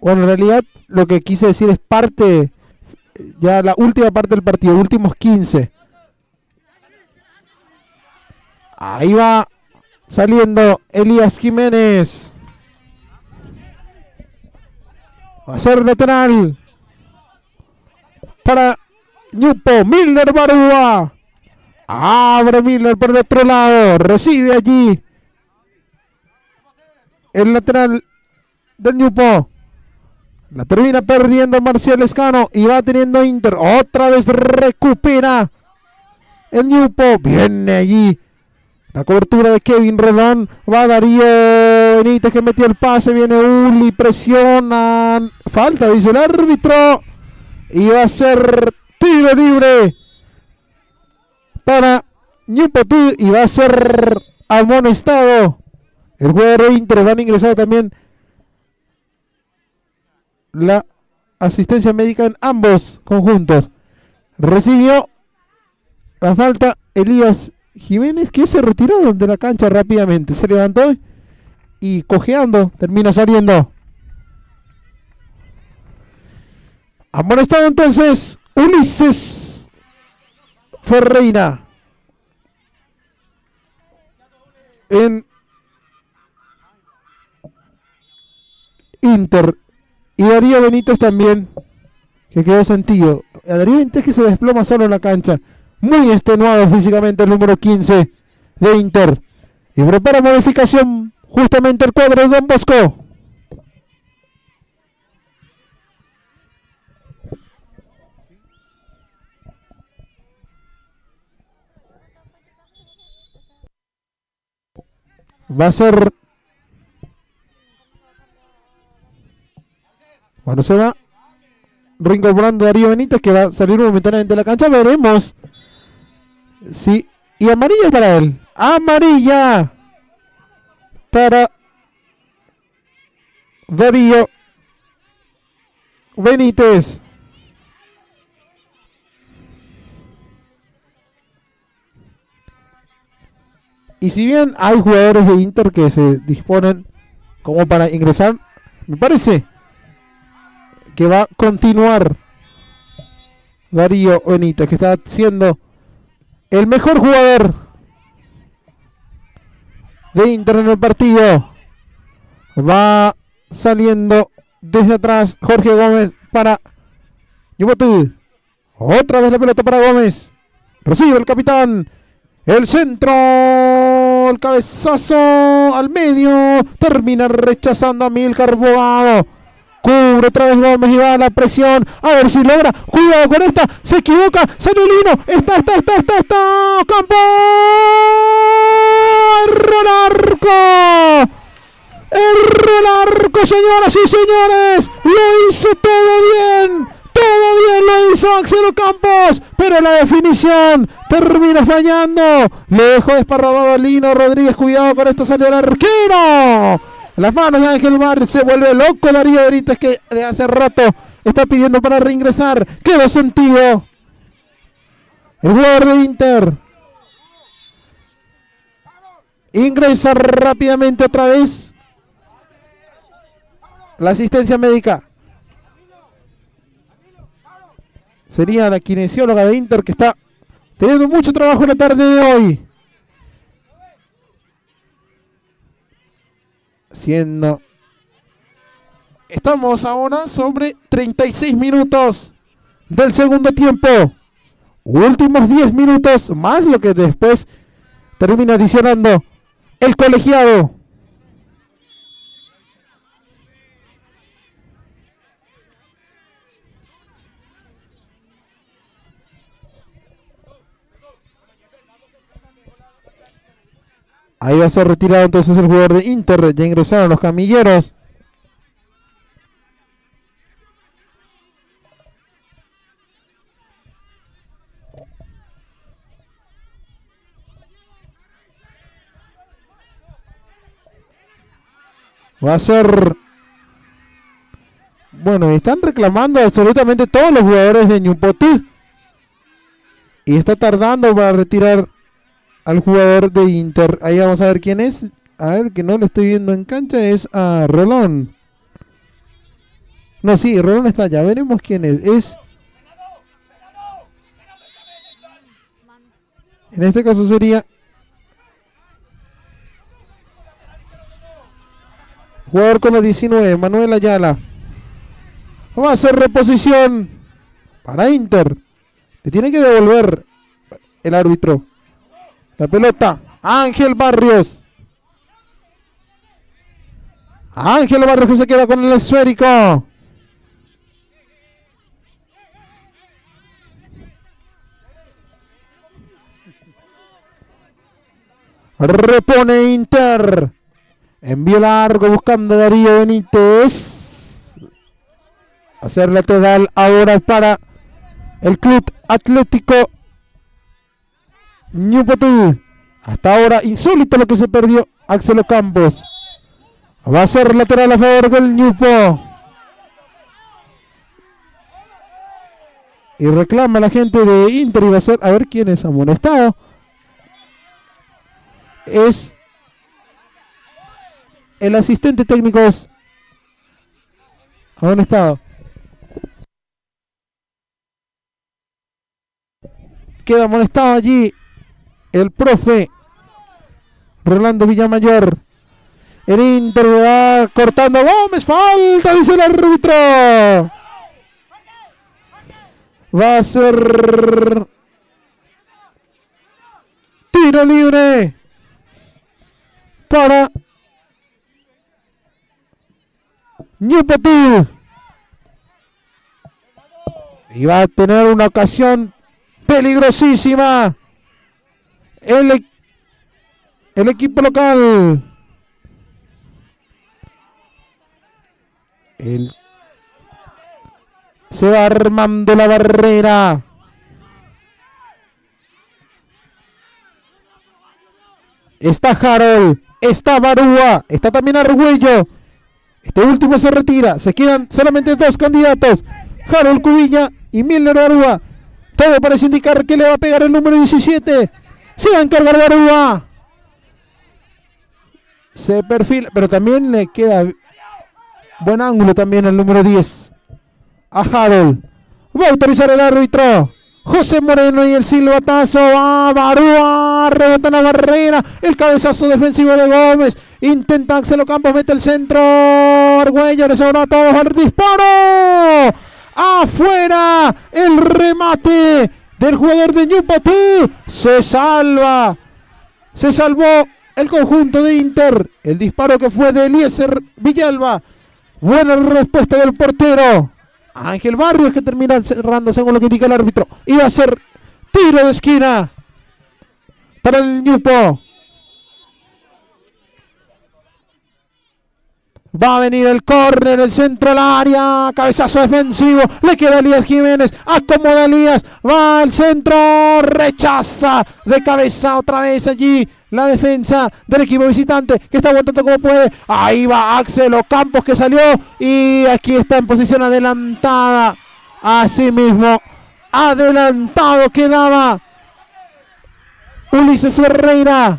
Bueno, en realidad lo que quise decir es parte, ya la última parte del partido, últimos 15. Ahí va saliendo Elías Jiménez. Va a ser lateral para Ñupo. Milner Barúa. Abre Milner por el otro lado. Recibe allí el lateral del Ñupo. La termina perdiendo Marcial Lescano y va teniendo Inter. Otra vez recupera el Ñupo. Viene allí la cobertura de Kevin Rolón. Va Darío Benítez que metió el pase. Viene Uli. Presionan. Falta, dice el árbitro. Y va a ser tiro libre para Ñumpotú. Y va a ser amonestado el jugador de Inter. Van a ingresar también la asistencia médica en ambos conjuntos. Recibió la falta Elías Jiménez, que se retiró de la cancha rápidamente. Se levantó y cojeando termina saliendo. Amonestado entonces Ulises Ferreira en Inter. Y Darío Benítez también, que quedó sentido. A Darío Benítez que se desploma solo en la cancha. Muy extenuado físicamente el número 15 de Inter. Y prepara modificación justamente el cuadro de Don Bosco. Va a ser... Bueno, se va reincorporando Darío Benítez, que va a salir momentáneamente de la cancha. Veremos. Sí. Y amarilla para él. Amarilla para Darío Benítez. Y si bien hay jugadores de Inter que se disponen como para ingresar, me parece que va a continuar Darío Benítez, que está siendo el mejor jugador de Inter en el partido. Va saliendo desde atrás Jorge Gómez para Ñumpotú. Otra vez la pelota para Gómez. Recibe el capitán. El centro. El cabezazo al medio. Termina rechazando a Milcar Bogado. Cubre otra vez Gómez y va a la presión. A ver si logra. Cuidado con esta. Se equivoca. Sale Lino. Está. Campo. Erró el arco. Erró el arco, señoras y señores. Lo hizo todo bien. Todo bien lo hizo Axel Ocampos, pero la definición termina fallando. Le dejó desparramado a Lino Rodríguez. Cuidado con esto, salió el arquero. Las manos de Ángel Barrios. Se vuelve loco Darío Benítez, que de hace rato está pidiendo para reingresar. Quedó sentido el jugador de Inter. Ingresa rápidamente otra vez la asistencia médica. Sería la kinesióloga de Inter, que está teniendo mucho trabajo en la tarde de hoy. Estamos ahora sobre 36 minutos del segundo tiempo. Últimos 10 minutos más lo que después termina adicionando el colegiado. Ahí va a ser retirado entonces el jugador de Inter. Ya ingresaron los camilleros. Va a ser... Bueno, están reclamando absolutamente todos los jugadores de Ñupotú. Y está tardando para retirar al jugador de Inter. Ahí vamos a ver quién es. A ver, que no lo estoy viendo en cancha. Es a Rolón. No, sí, Rolón está allá. Veremos quién es. En este caso sería jugador con la 19, Manuel Ayala. Va a hacer reposición para Inter. Le tiene que devolver el árbitro la pelota. Ángel Barrios. Ángel Barrios, que se queda con el esférico. Repone Inter. Envío largo buscando a Darío Benítez. Hacer lateral ahora para el Club Atlético Ñupotú. Hasta ahora insólito lo que se perdió Axel Ocampos. Va a ser lateral a favor del Ñupo. Y reclama la gente de Inter y va a ser, a ver quién es amonestado. Es el asistente técnico amonestado. Queda amonestado allí el profe Rolando Villamayor. El Inter va cortando Gómez. Falta, dice el árbitro. Va a ser tiro libre para Ñupotú. Y va a tener una ocasión peligrosísima el equipo local. Se va armando la barrera. Está Harold, está Barúa, está también Argüello. Este último se retira. Se quedan solamente dos candidatos, Harold Cubilla y Milner Barúa. Todo parece indicar que le va a pegar el número 17. Se va a encargar Barúa. Se perfila, pero también le queda buen ángulo también al número 10. A Harold. Va a autorizar el árbitro José Moreno y el silbatazo. Va Barúa. Rebota la barrera. El cabezazo defensivo de Gómez. Intenta Axel Ocampos. Mete el centro. Argüello le sobró a todos. El disparo. Afuera. El remate del jugador de Ñupotú. Se salva. Se salvó el conjunto de Inter. El disparo que fue de Eliezer Villalba. Buena respuesta del portero Ángel Barrios, que termina cerrando según lo que indica el árbitro. Iba a ser tiro de esquina para el Ñupo. Va a venir el córner, el centro al área, cabezazo defensivo, le queda Elías Jiménez, acomoda Elías, va al centro, rechaza de cabeza otra vez allí la defensa del equipo visitante, que está aguantando como puede. Ahí va Axel Ocampos, que salió, y aquí está en posición adelantada, así mismo, adelantado quedaba Ulises Ferreira,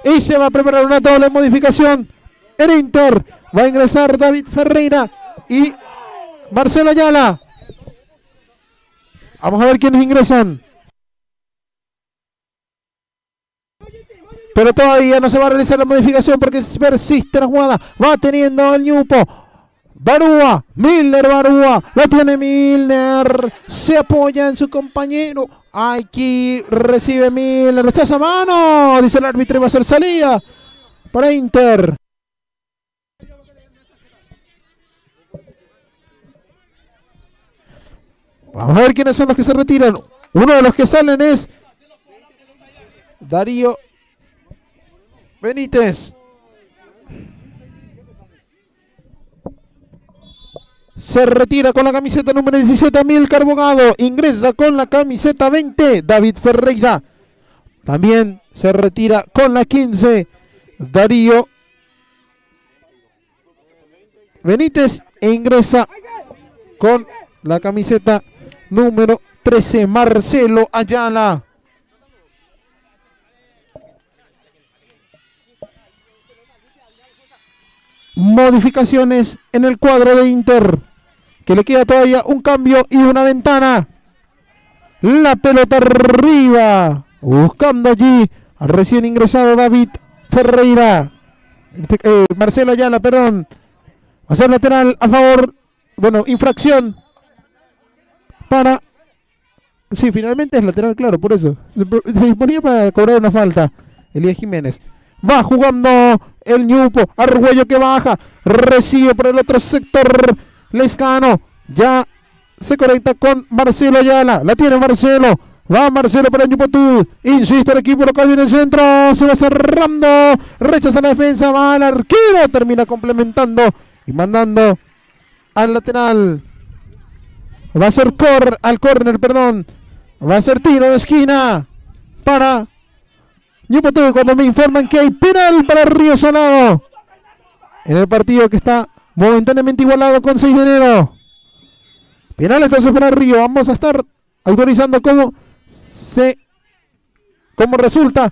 y se va a preparar una doble modificación en Inter. Va a ingresar David Ferreira y Marcelo Ayala. Vamos a ver quiénes ingresan. Pero todavía no se va a realizar la modificación porque persiste la jugada. Va teniendo el Ñupo. Barúa, Milner Barúa. Lo tiene Milner. Se apoya en su compañero. Aquí recibe Milner. Rechaza mano. Dice el árbitro y va a ser salida para Inter. Vamos a ver quiénes son los que se retiran. Uno de los que salen es Darío Benítez. Se retira con la camiseta número 17 Amílcar Bogado. Ingresa con la camiseta 20 David Ferreira. También se retira con la 15 Darío Benítez. E ingresa con la camiseta número 13 Marcelo Ayala. Modificaciones en el cuadro de Inter, que le queda todavía un cambio y una ventana. La pelota arriba, buscando allí al recién ingresado David Ferreira. Marcelo Ayala, perdón. Va a ser lateral a favor. Bueno, infracción para... Sí, finalmente es lateral, claro, por eso. Se disponía para cobrar una falta Elías Jiménez. Va jugando el Ñupo. Argüello que baja. Recibe por el otro sector Lescano. Ya se conecta con Marcelo Ayala. La tiene Marcelo. Va Marcelo para el Ñupo. Insiste el equipo local en el centro. Se va cerrando. Rechaza la defensa. Va al arquero. Termina complementando y mandando al lateral. Va a ser al córner, perdón. Va a ser tiro de esquina para Ñupo, cuando me informan que hay penal para Río Salado en el partido que está momentáneamente igualado con 6 de enero. Penal entonces para Río. Vamos a estar autorizando cómo resulta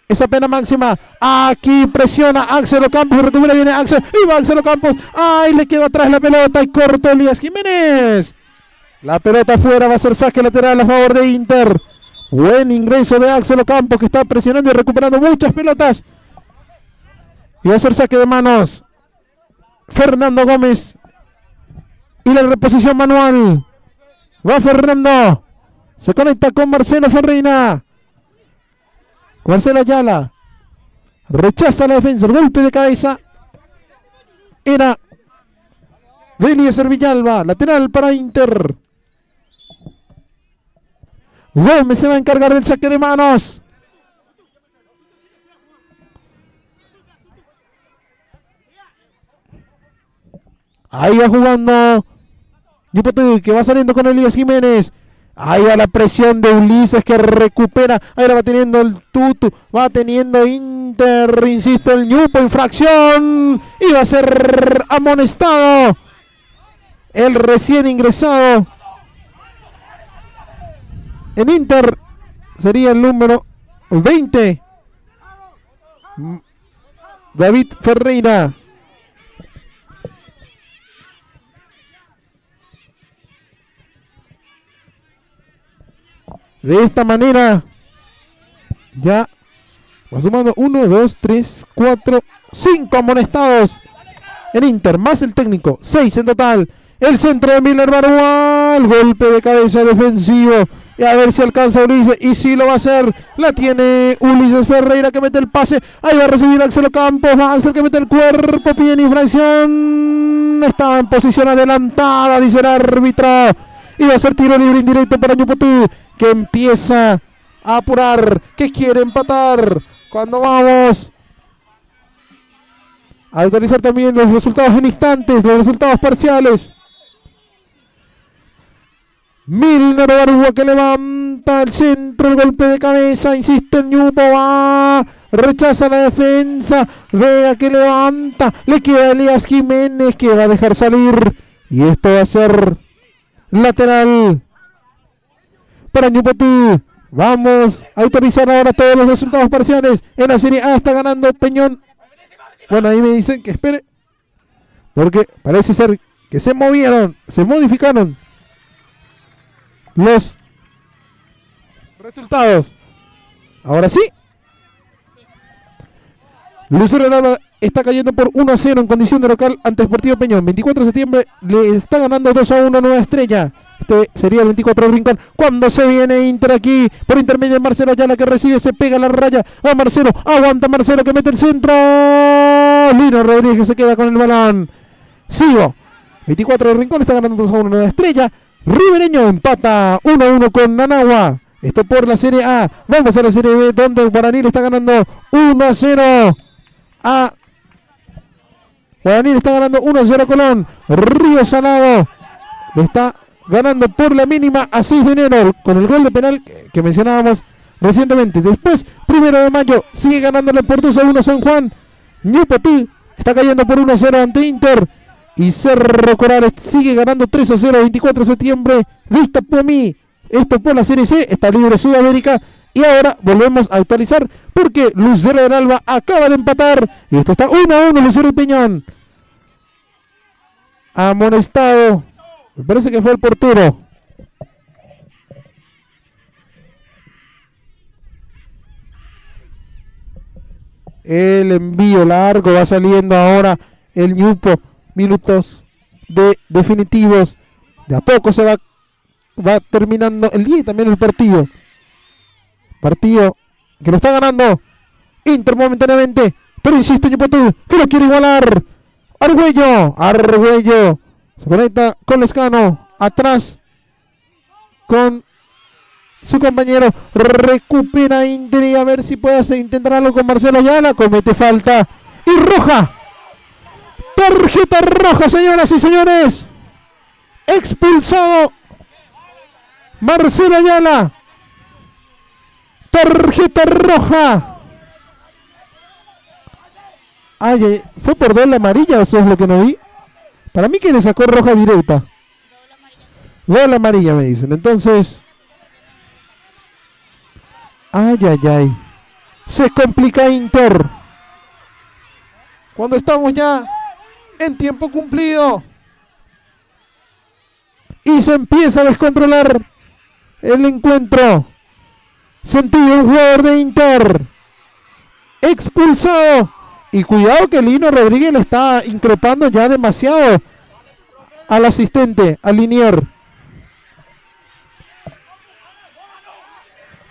esa pena máxima. Aquí presiona Axel Ocampos, recupera, viene Axel, y va Axel Ocampos. ¡Ay! Le quedó atrás la pelota y cortó Elías Jiménez. La pelota afuera, va a ser saque lateral a favor de Inter. Buen ingreso de Axel Ocampos, que está presionando y recuperando muchas pelotas. Y va a ser saque de manos Fernando Gómez. Y la reposición manual. Va Fernando. Se conecta con Marcelo Ferreira. Marcelo Ayala. Rechaza la defensa. El golpe de cabeza era de Eliezer Villalba. Lateral para Inter. Gómez se va a encargar del saque de manos. Ahí va jugando Ñupo, que va saliendo con Elías Jiménez. Ahí va la presión de Ulises, que recupera. Ahí la va teniendo el Tutu. Va teniendo Inter. Insiste el Ñupo. Infracción. Y va a ser amonestado el recién ingresado en Inter. Sería el número 20 David Ferreira. De esta manera ya va sumando 1, 2, 3, 4, 5 amonestados en Inter, más el técnico, 6 en total. El centro de Milner Barúa, el golpe de cabeza defensivo Y a ver si alcanza Ulises. Y si lo va a hacer. La tiene Ulises Ferreira que mete el pase. Ahí va a recibir Axel Campos. Axel que mete el cuerpo. Piden infracción. Estaba en posición adelantada, dice el árbitro. Y va a ser tiro libre indirecto para Ñupotú, que empieza a apurar. Que quiere empatar. Cuando vamos a actualizar también los resultados en instantes. Los resultados parciales. Milner Barúa que levanta el centro, el golpe de cabeza, insiste en Ñupo, va, rechaza la defensa, Vega que levanta, le queda Elías Jiménez que va a dejar salir, y esto va a ser lateral para Ñupotú. Vamos a autorizar ahora todos los resultados parciales. En la Serie A está ganando Peñón. Bueno, ahí me dicen que espere, porque parece ser que se modificaron los resultados. Ahora sí. Lucero Nava está cayendo por 1-0 en condición de local ante Sportivo Peñón. 24 de septiembre le está ganando 2-1 Nueva Estrella. Este sería el 24 de Rincón. Cuando se viene Inter aquí, por intermedio de Marcelo Ayala que recibe, se pega la raya. Va Marcelo, aguanta Marcelo que mete el centro. Lino Rodríguez se queda con el balón. Sigo. 24 de Rincón está ganando 2-1 Nueva Estrella. Ribereño empata 1-1 con Nanagua. Esto por la Serie A. Vamos a la Serie B, donde Guaraní le está ganando 1-0 a Guaraní le está ganando 1-0 a Colón. Río Salado le está ganando por la mínima a 6 de enero con el gol de penal que mencionábamos recientemente. Después, 1 de mayo, sigue ganándole por 2-1 San Juan. Ñupotú está cayendo por 1-0 ante Inter. Y Cerro Corales sigue ganando 3-0 24 de septiembre. Vista Pomí. Esto por la Serie C. Está libre Sudamérica. Y ahora volvemos a actualizar porque Lucero del Alba acaba de empatar. Y esto está 1-1 Lucero y Peñón. Amonestado. Me parece que fue el portero. El envío largo va saliendo ahora el Ñupo. Minutos definitivos. De a poco se va terminando el día y también el partido. Partido que lo está ganando Inter momentáneamente. Pero insiste Ñupotú que lo quiere igualar. Argüello. Se conecta con Lescano. Atrás con su compañero. Recupera Inter y a ver si puede intentar algo con Marcelo Ayala. Comete falta. Y roja. Tarjeta roja, señoras y señores. Expulsado Marcelo Ayala. Tarjeta roja. Ay, ¿fue por doble amarilla? Eso es lo que no vi. Para mí que le sacó roja directa. Doble amarilla me dicen. Entonces. Ay. Se complica Inter. Cuando estamos ya en tiempo cumplido. Y se empieza a descontrolar el encuentro. Sentido un jugador de Inter. Expulsado. Y cuidado que Lino Rodríguez le está increpando ya demasiado al asistente, al Linier.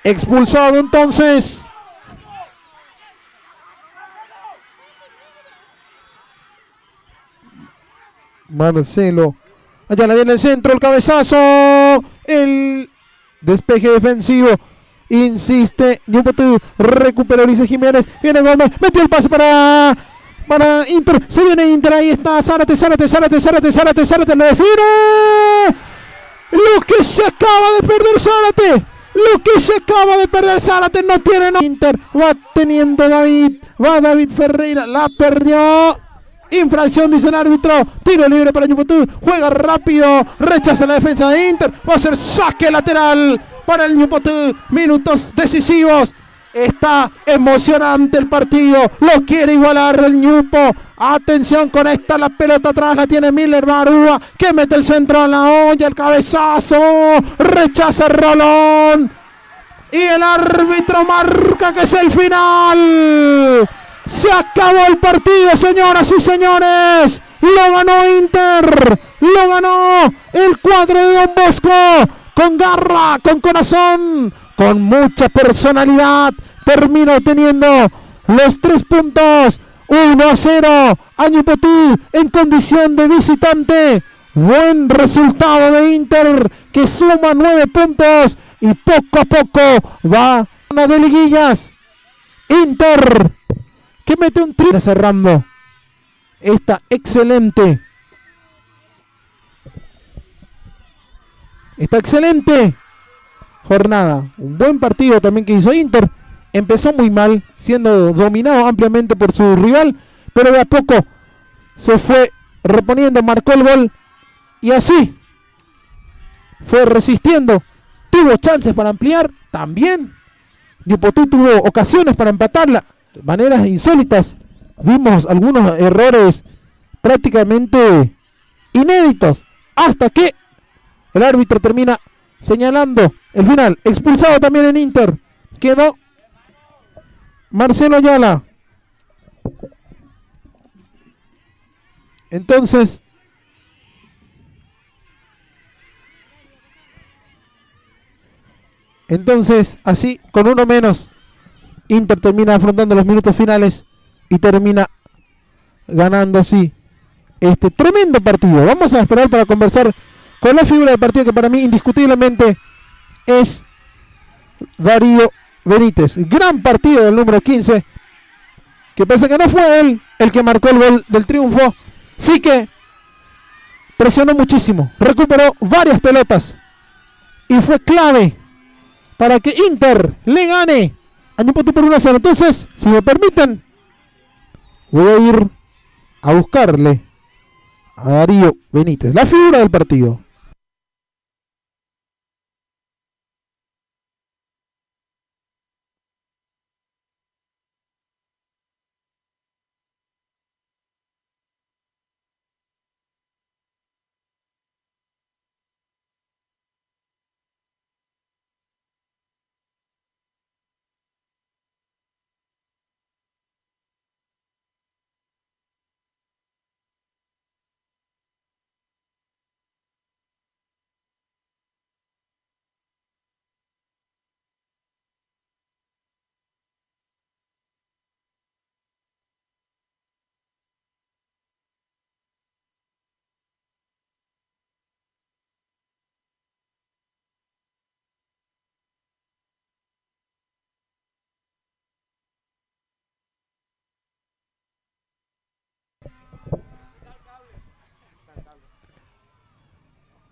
Expulsado entonces. Marcelo. Allá la viene el centro, el cabezazo. El despeje defensivo. Insiste Ñupotú. Recupera Ulises Jiménez. Viene Gómez. Metió el pase para Inter. Se viene Inter. Ahí está Zárate. Le define. Lo que se acaba de perder Zárate. No tiene Inter. Va teniendo David. Va David Ferreira. La perdió. Infracción, dice el árbitro. Tiro libre para Ñupotú. Juega rápido. Rechaza la defensa de Inter. Va a ser saque lateral para el Ñupotú. Minutos decisivos. Está emocionante el partido. Lo quiere igualar el Ñupo. Atención con esta. La pelota atrás la tiene Miller Barúa. Que mete el centro a la olla. El cabezazo. Rechaza el rolón. Y el árbitro marca que es el final. Se acabó el partido, señoras y señores. Lo ganó Inter. Lo ganó el cuadro de Don Bosco con garra, con corazón, con mucha personalidad, termina obteniendo los 3 puntos. 1-0 a Ñupotí en condición de visitante. Buen resultado de Inter, que suma 9 puntos y poco a poco va a de liguillas. Inter, que mete un triple cerrando esta excelente jornada. Un buen partido también que hizo Inter. Empezó muy mal, siendo dominado ampliamente por su rival, pero de a poco se fue reponiendo, marcó el gol y así fue resistiendo. Tuvo chances para ampliar también. Ñupotí tuvo ocasiones para empatarla de maneras insólitas. Vimos algunos errores prácticamente inéditos hasta que el árbitro termina señalando el final. Expulsado también en Inter quedó Marcelo Ayala. Entonces así, con uno menos, Inter termina afrontando los minutos finales y termina ganando así este tremendo partido. Vamos a esperar para conversar con la figura del partido, que para mí indiscutiblemente es Darío Benítez. Gran partido del número 15, que pese a que no fue él el que marcó el gol del triunfo, sí que presionó muchísimo, recuperó varias pelotas y fue clave para que Inter le gane a Ñupotí por 1-0. Entonces, si me permiten, voy a ir a buscarle a Darío Benítez, la figura del partido.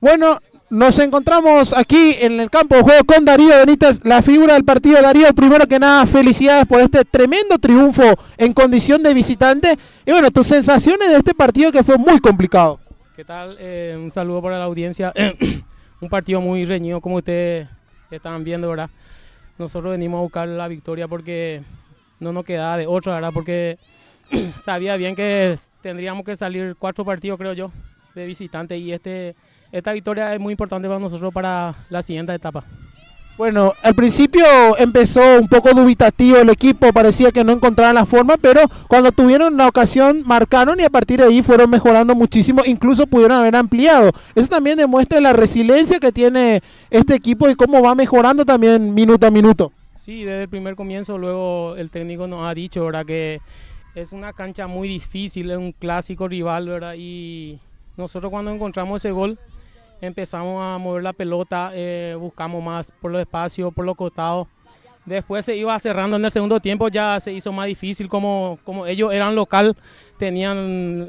Bueno, nos encontramos aquí en el campo de juego con Darío Benítez, la figura del partido. Darío, primero que nada, felicidades por este tremendo triunfo en condición de visitante. Y bueno, tus sensaciones de este partido, que fue muy complicado. ¿Qué tal? Un saludo para la audiencia. Un partido muy reñido, como ustedes estaban viendo, ¿verdad? Nosotros venimos a buscar la victoria porque no nos quedaba de otra, ¿verdad? Porque sabía bien que tendríamos que salir 4 partidos, creo yo, de visitante, y esta victoria es muy importante para nosotros para la siguiente etapa. Bueno, al principio empezó un poco dubitativo el equipo, parecía que no encontraban la forma, pero cuando tuvieron la ocasión marcaron y a partir de ahí fueron mejorando muchísimo, incluso pudieron haber ampliado. Eso también demuestra la resiliencia que tiene este equipo y cómo va mejorando también minuto a minuto. Sí, desde el primer comienzo, luego el técnico nos ha dicho, ¿verdad?, que es una cancha muy difícil, es un clásico rival, ¿verdad? Y nosotros cuando encontramos ese gol, empezamos a mover la pelota, buscamos más por los espacios, por los costados. Después se iba cerrando en el segundo tiempo, ya se hizo más difícil, como ellos eran local, tenían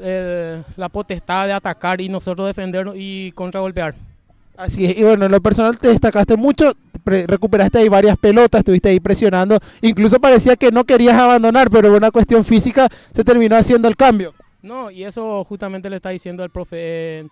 la potestad de atacar y nosotros defendernos y contragolpear. Así es, y bueno, en lo personal te destacaste mucho, recuperaste ahí varias pelotas, estuviste ahí presionando, incluso parecía que no querías abandonar, pero por una cuestión física se terminó haciendo el cambio. No, y eso justamente le está diciendo el profe.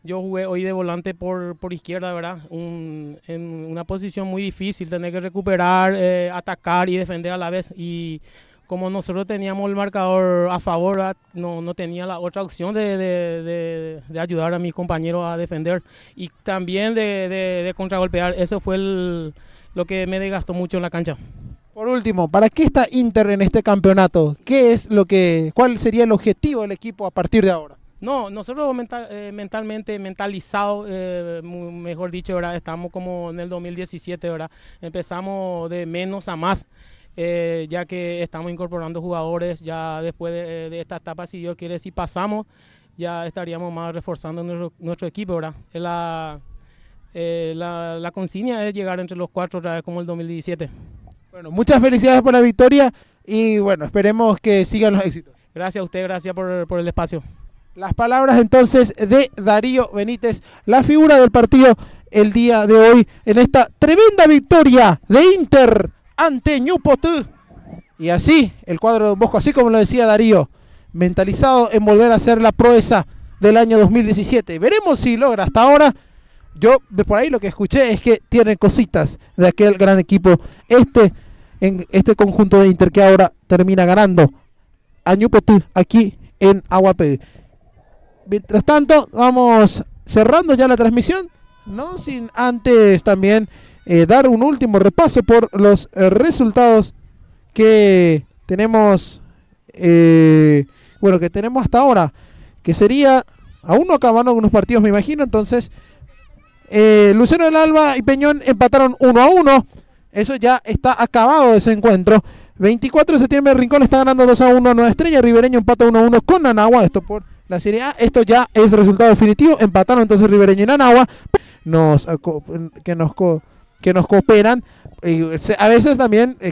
Yo jugué hoy de volante por izquierda, ¿verdad? En una posición muy difícil, tener que recuperar, atacar y defender a la vez. Y como nosotros teníamos el marcador a favor, ¿verdad?, no tenía la otra opción de ayudar a mis compañeros a defender y también de contragolpear. Eso fue lo que me desgastó mucho en la cancha. Por último, ¿para qué está Inter en este campeonato? ¿Cuál sería el objetivo del equipo a partir de ahora? No, nosotros mentalmente, mentalizados, mejor dicho, ¿verdad? Estamos como en el 2017, ¿verdad? Empezamos de menos a más, ya que estamos incorporando jugadores, ya después de esta etapa, si Dios quiere, si pasamos, ya estaríamos más reforzando nuestro equipo, ¿verdad? La consigna es llegar entre los 4 otra vez como el 2017. Bueno, muchas felicidades por la victoria y bueno, esperemos que sigan los éxitos. Gracias a usted, gracias por el espacio. Las palabras entonces de Darío Benítez, la figura del partido el día de hoy en esta tremenda victoria de Inter ante Ñupotú. Y así el cuadro de Don Bosco, así como lo decía Darío, mentalizado en volver a hacer la proeza del año 2017. Veremos si logra. Hasta ahora, yo de por ahí lo que escuché es que tienen cositas de aquel gran equipo. En este conjunto de Inter que ahora termina ganando a Ñupotú aquí en Aguapeví. Mientras tanto, vamos cerrando ya la transmisión, no sin antes también dar un último repaso por los resultados que tenemos, bueno, que tenemos hasta ahora, que sería, aún no acabaron algunos partidos, me imagino. Entonces, Lucero del Alba y Peñón empataron 1-1, eso ya está acabado ese encuentro. 24 de septiembre, Rincón está ganando 2-1 a Nueva Estrella. Ribereño empata 1-1 con Nanagua, esto por la Serie A. Esto ya es resultado definitivo. Empataron entonces Ribereño y Nanagua. Que nos cooperan. A veces también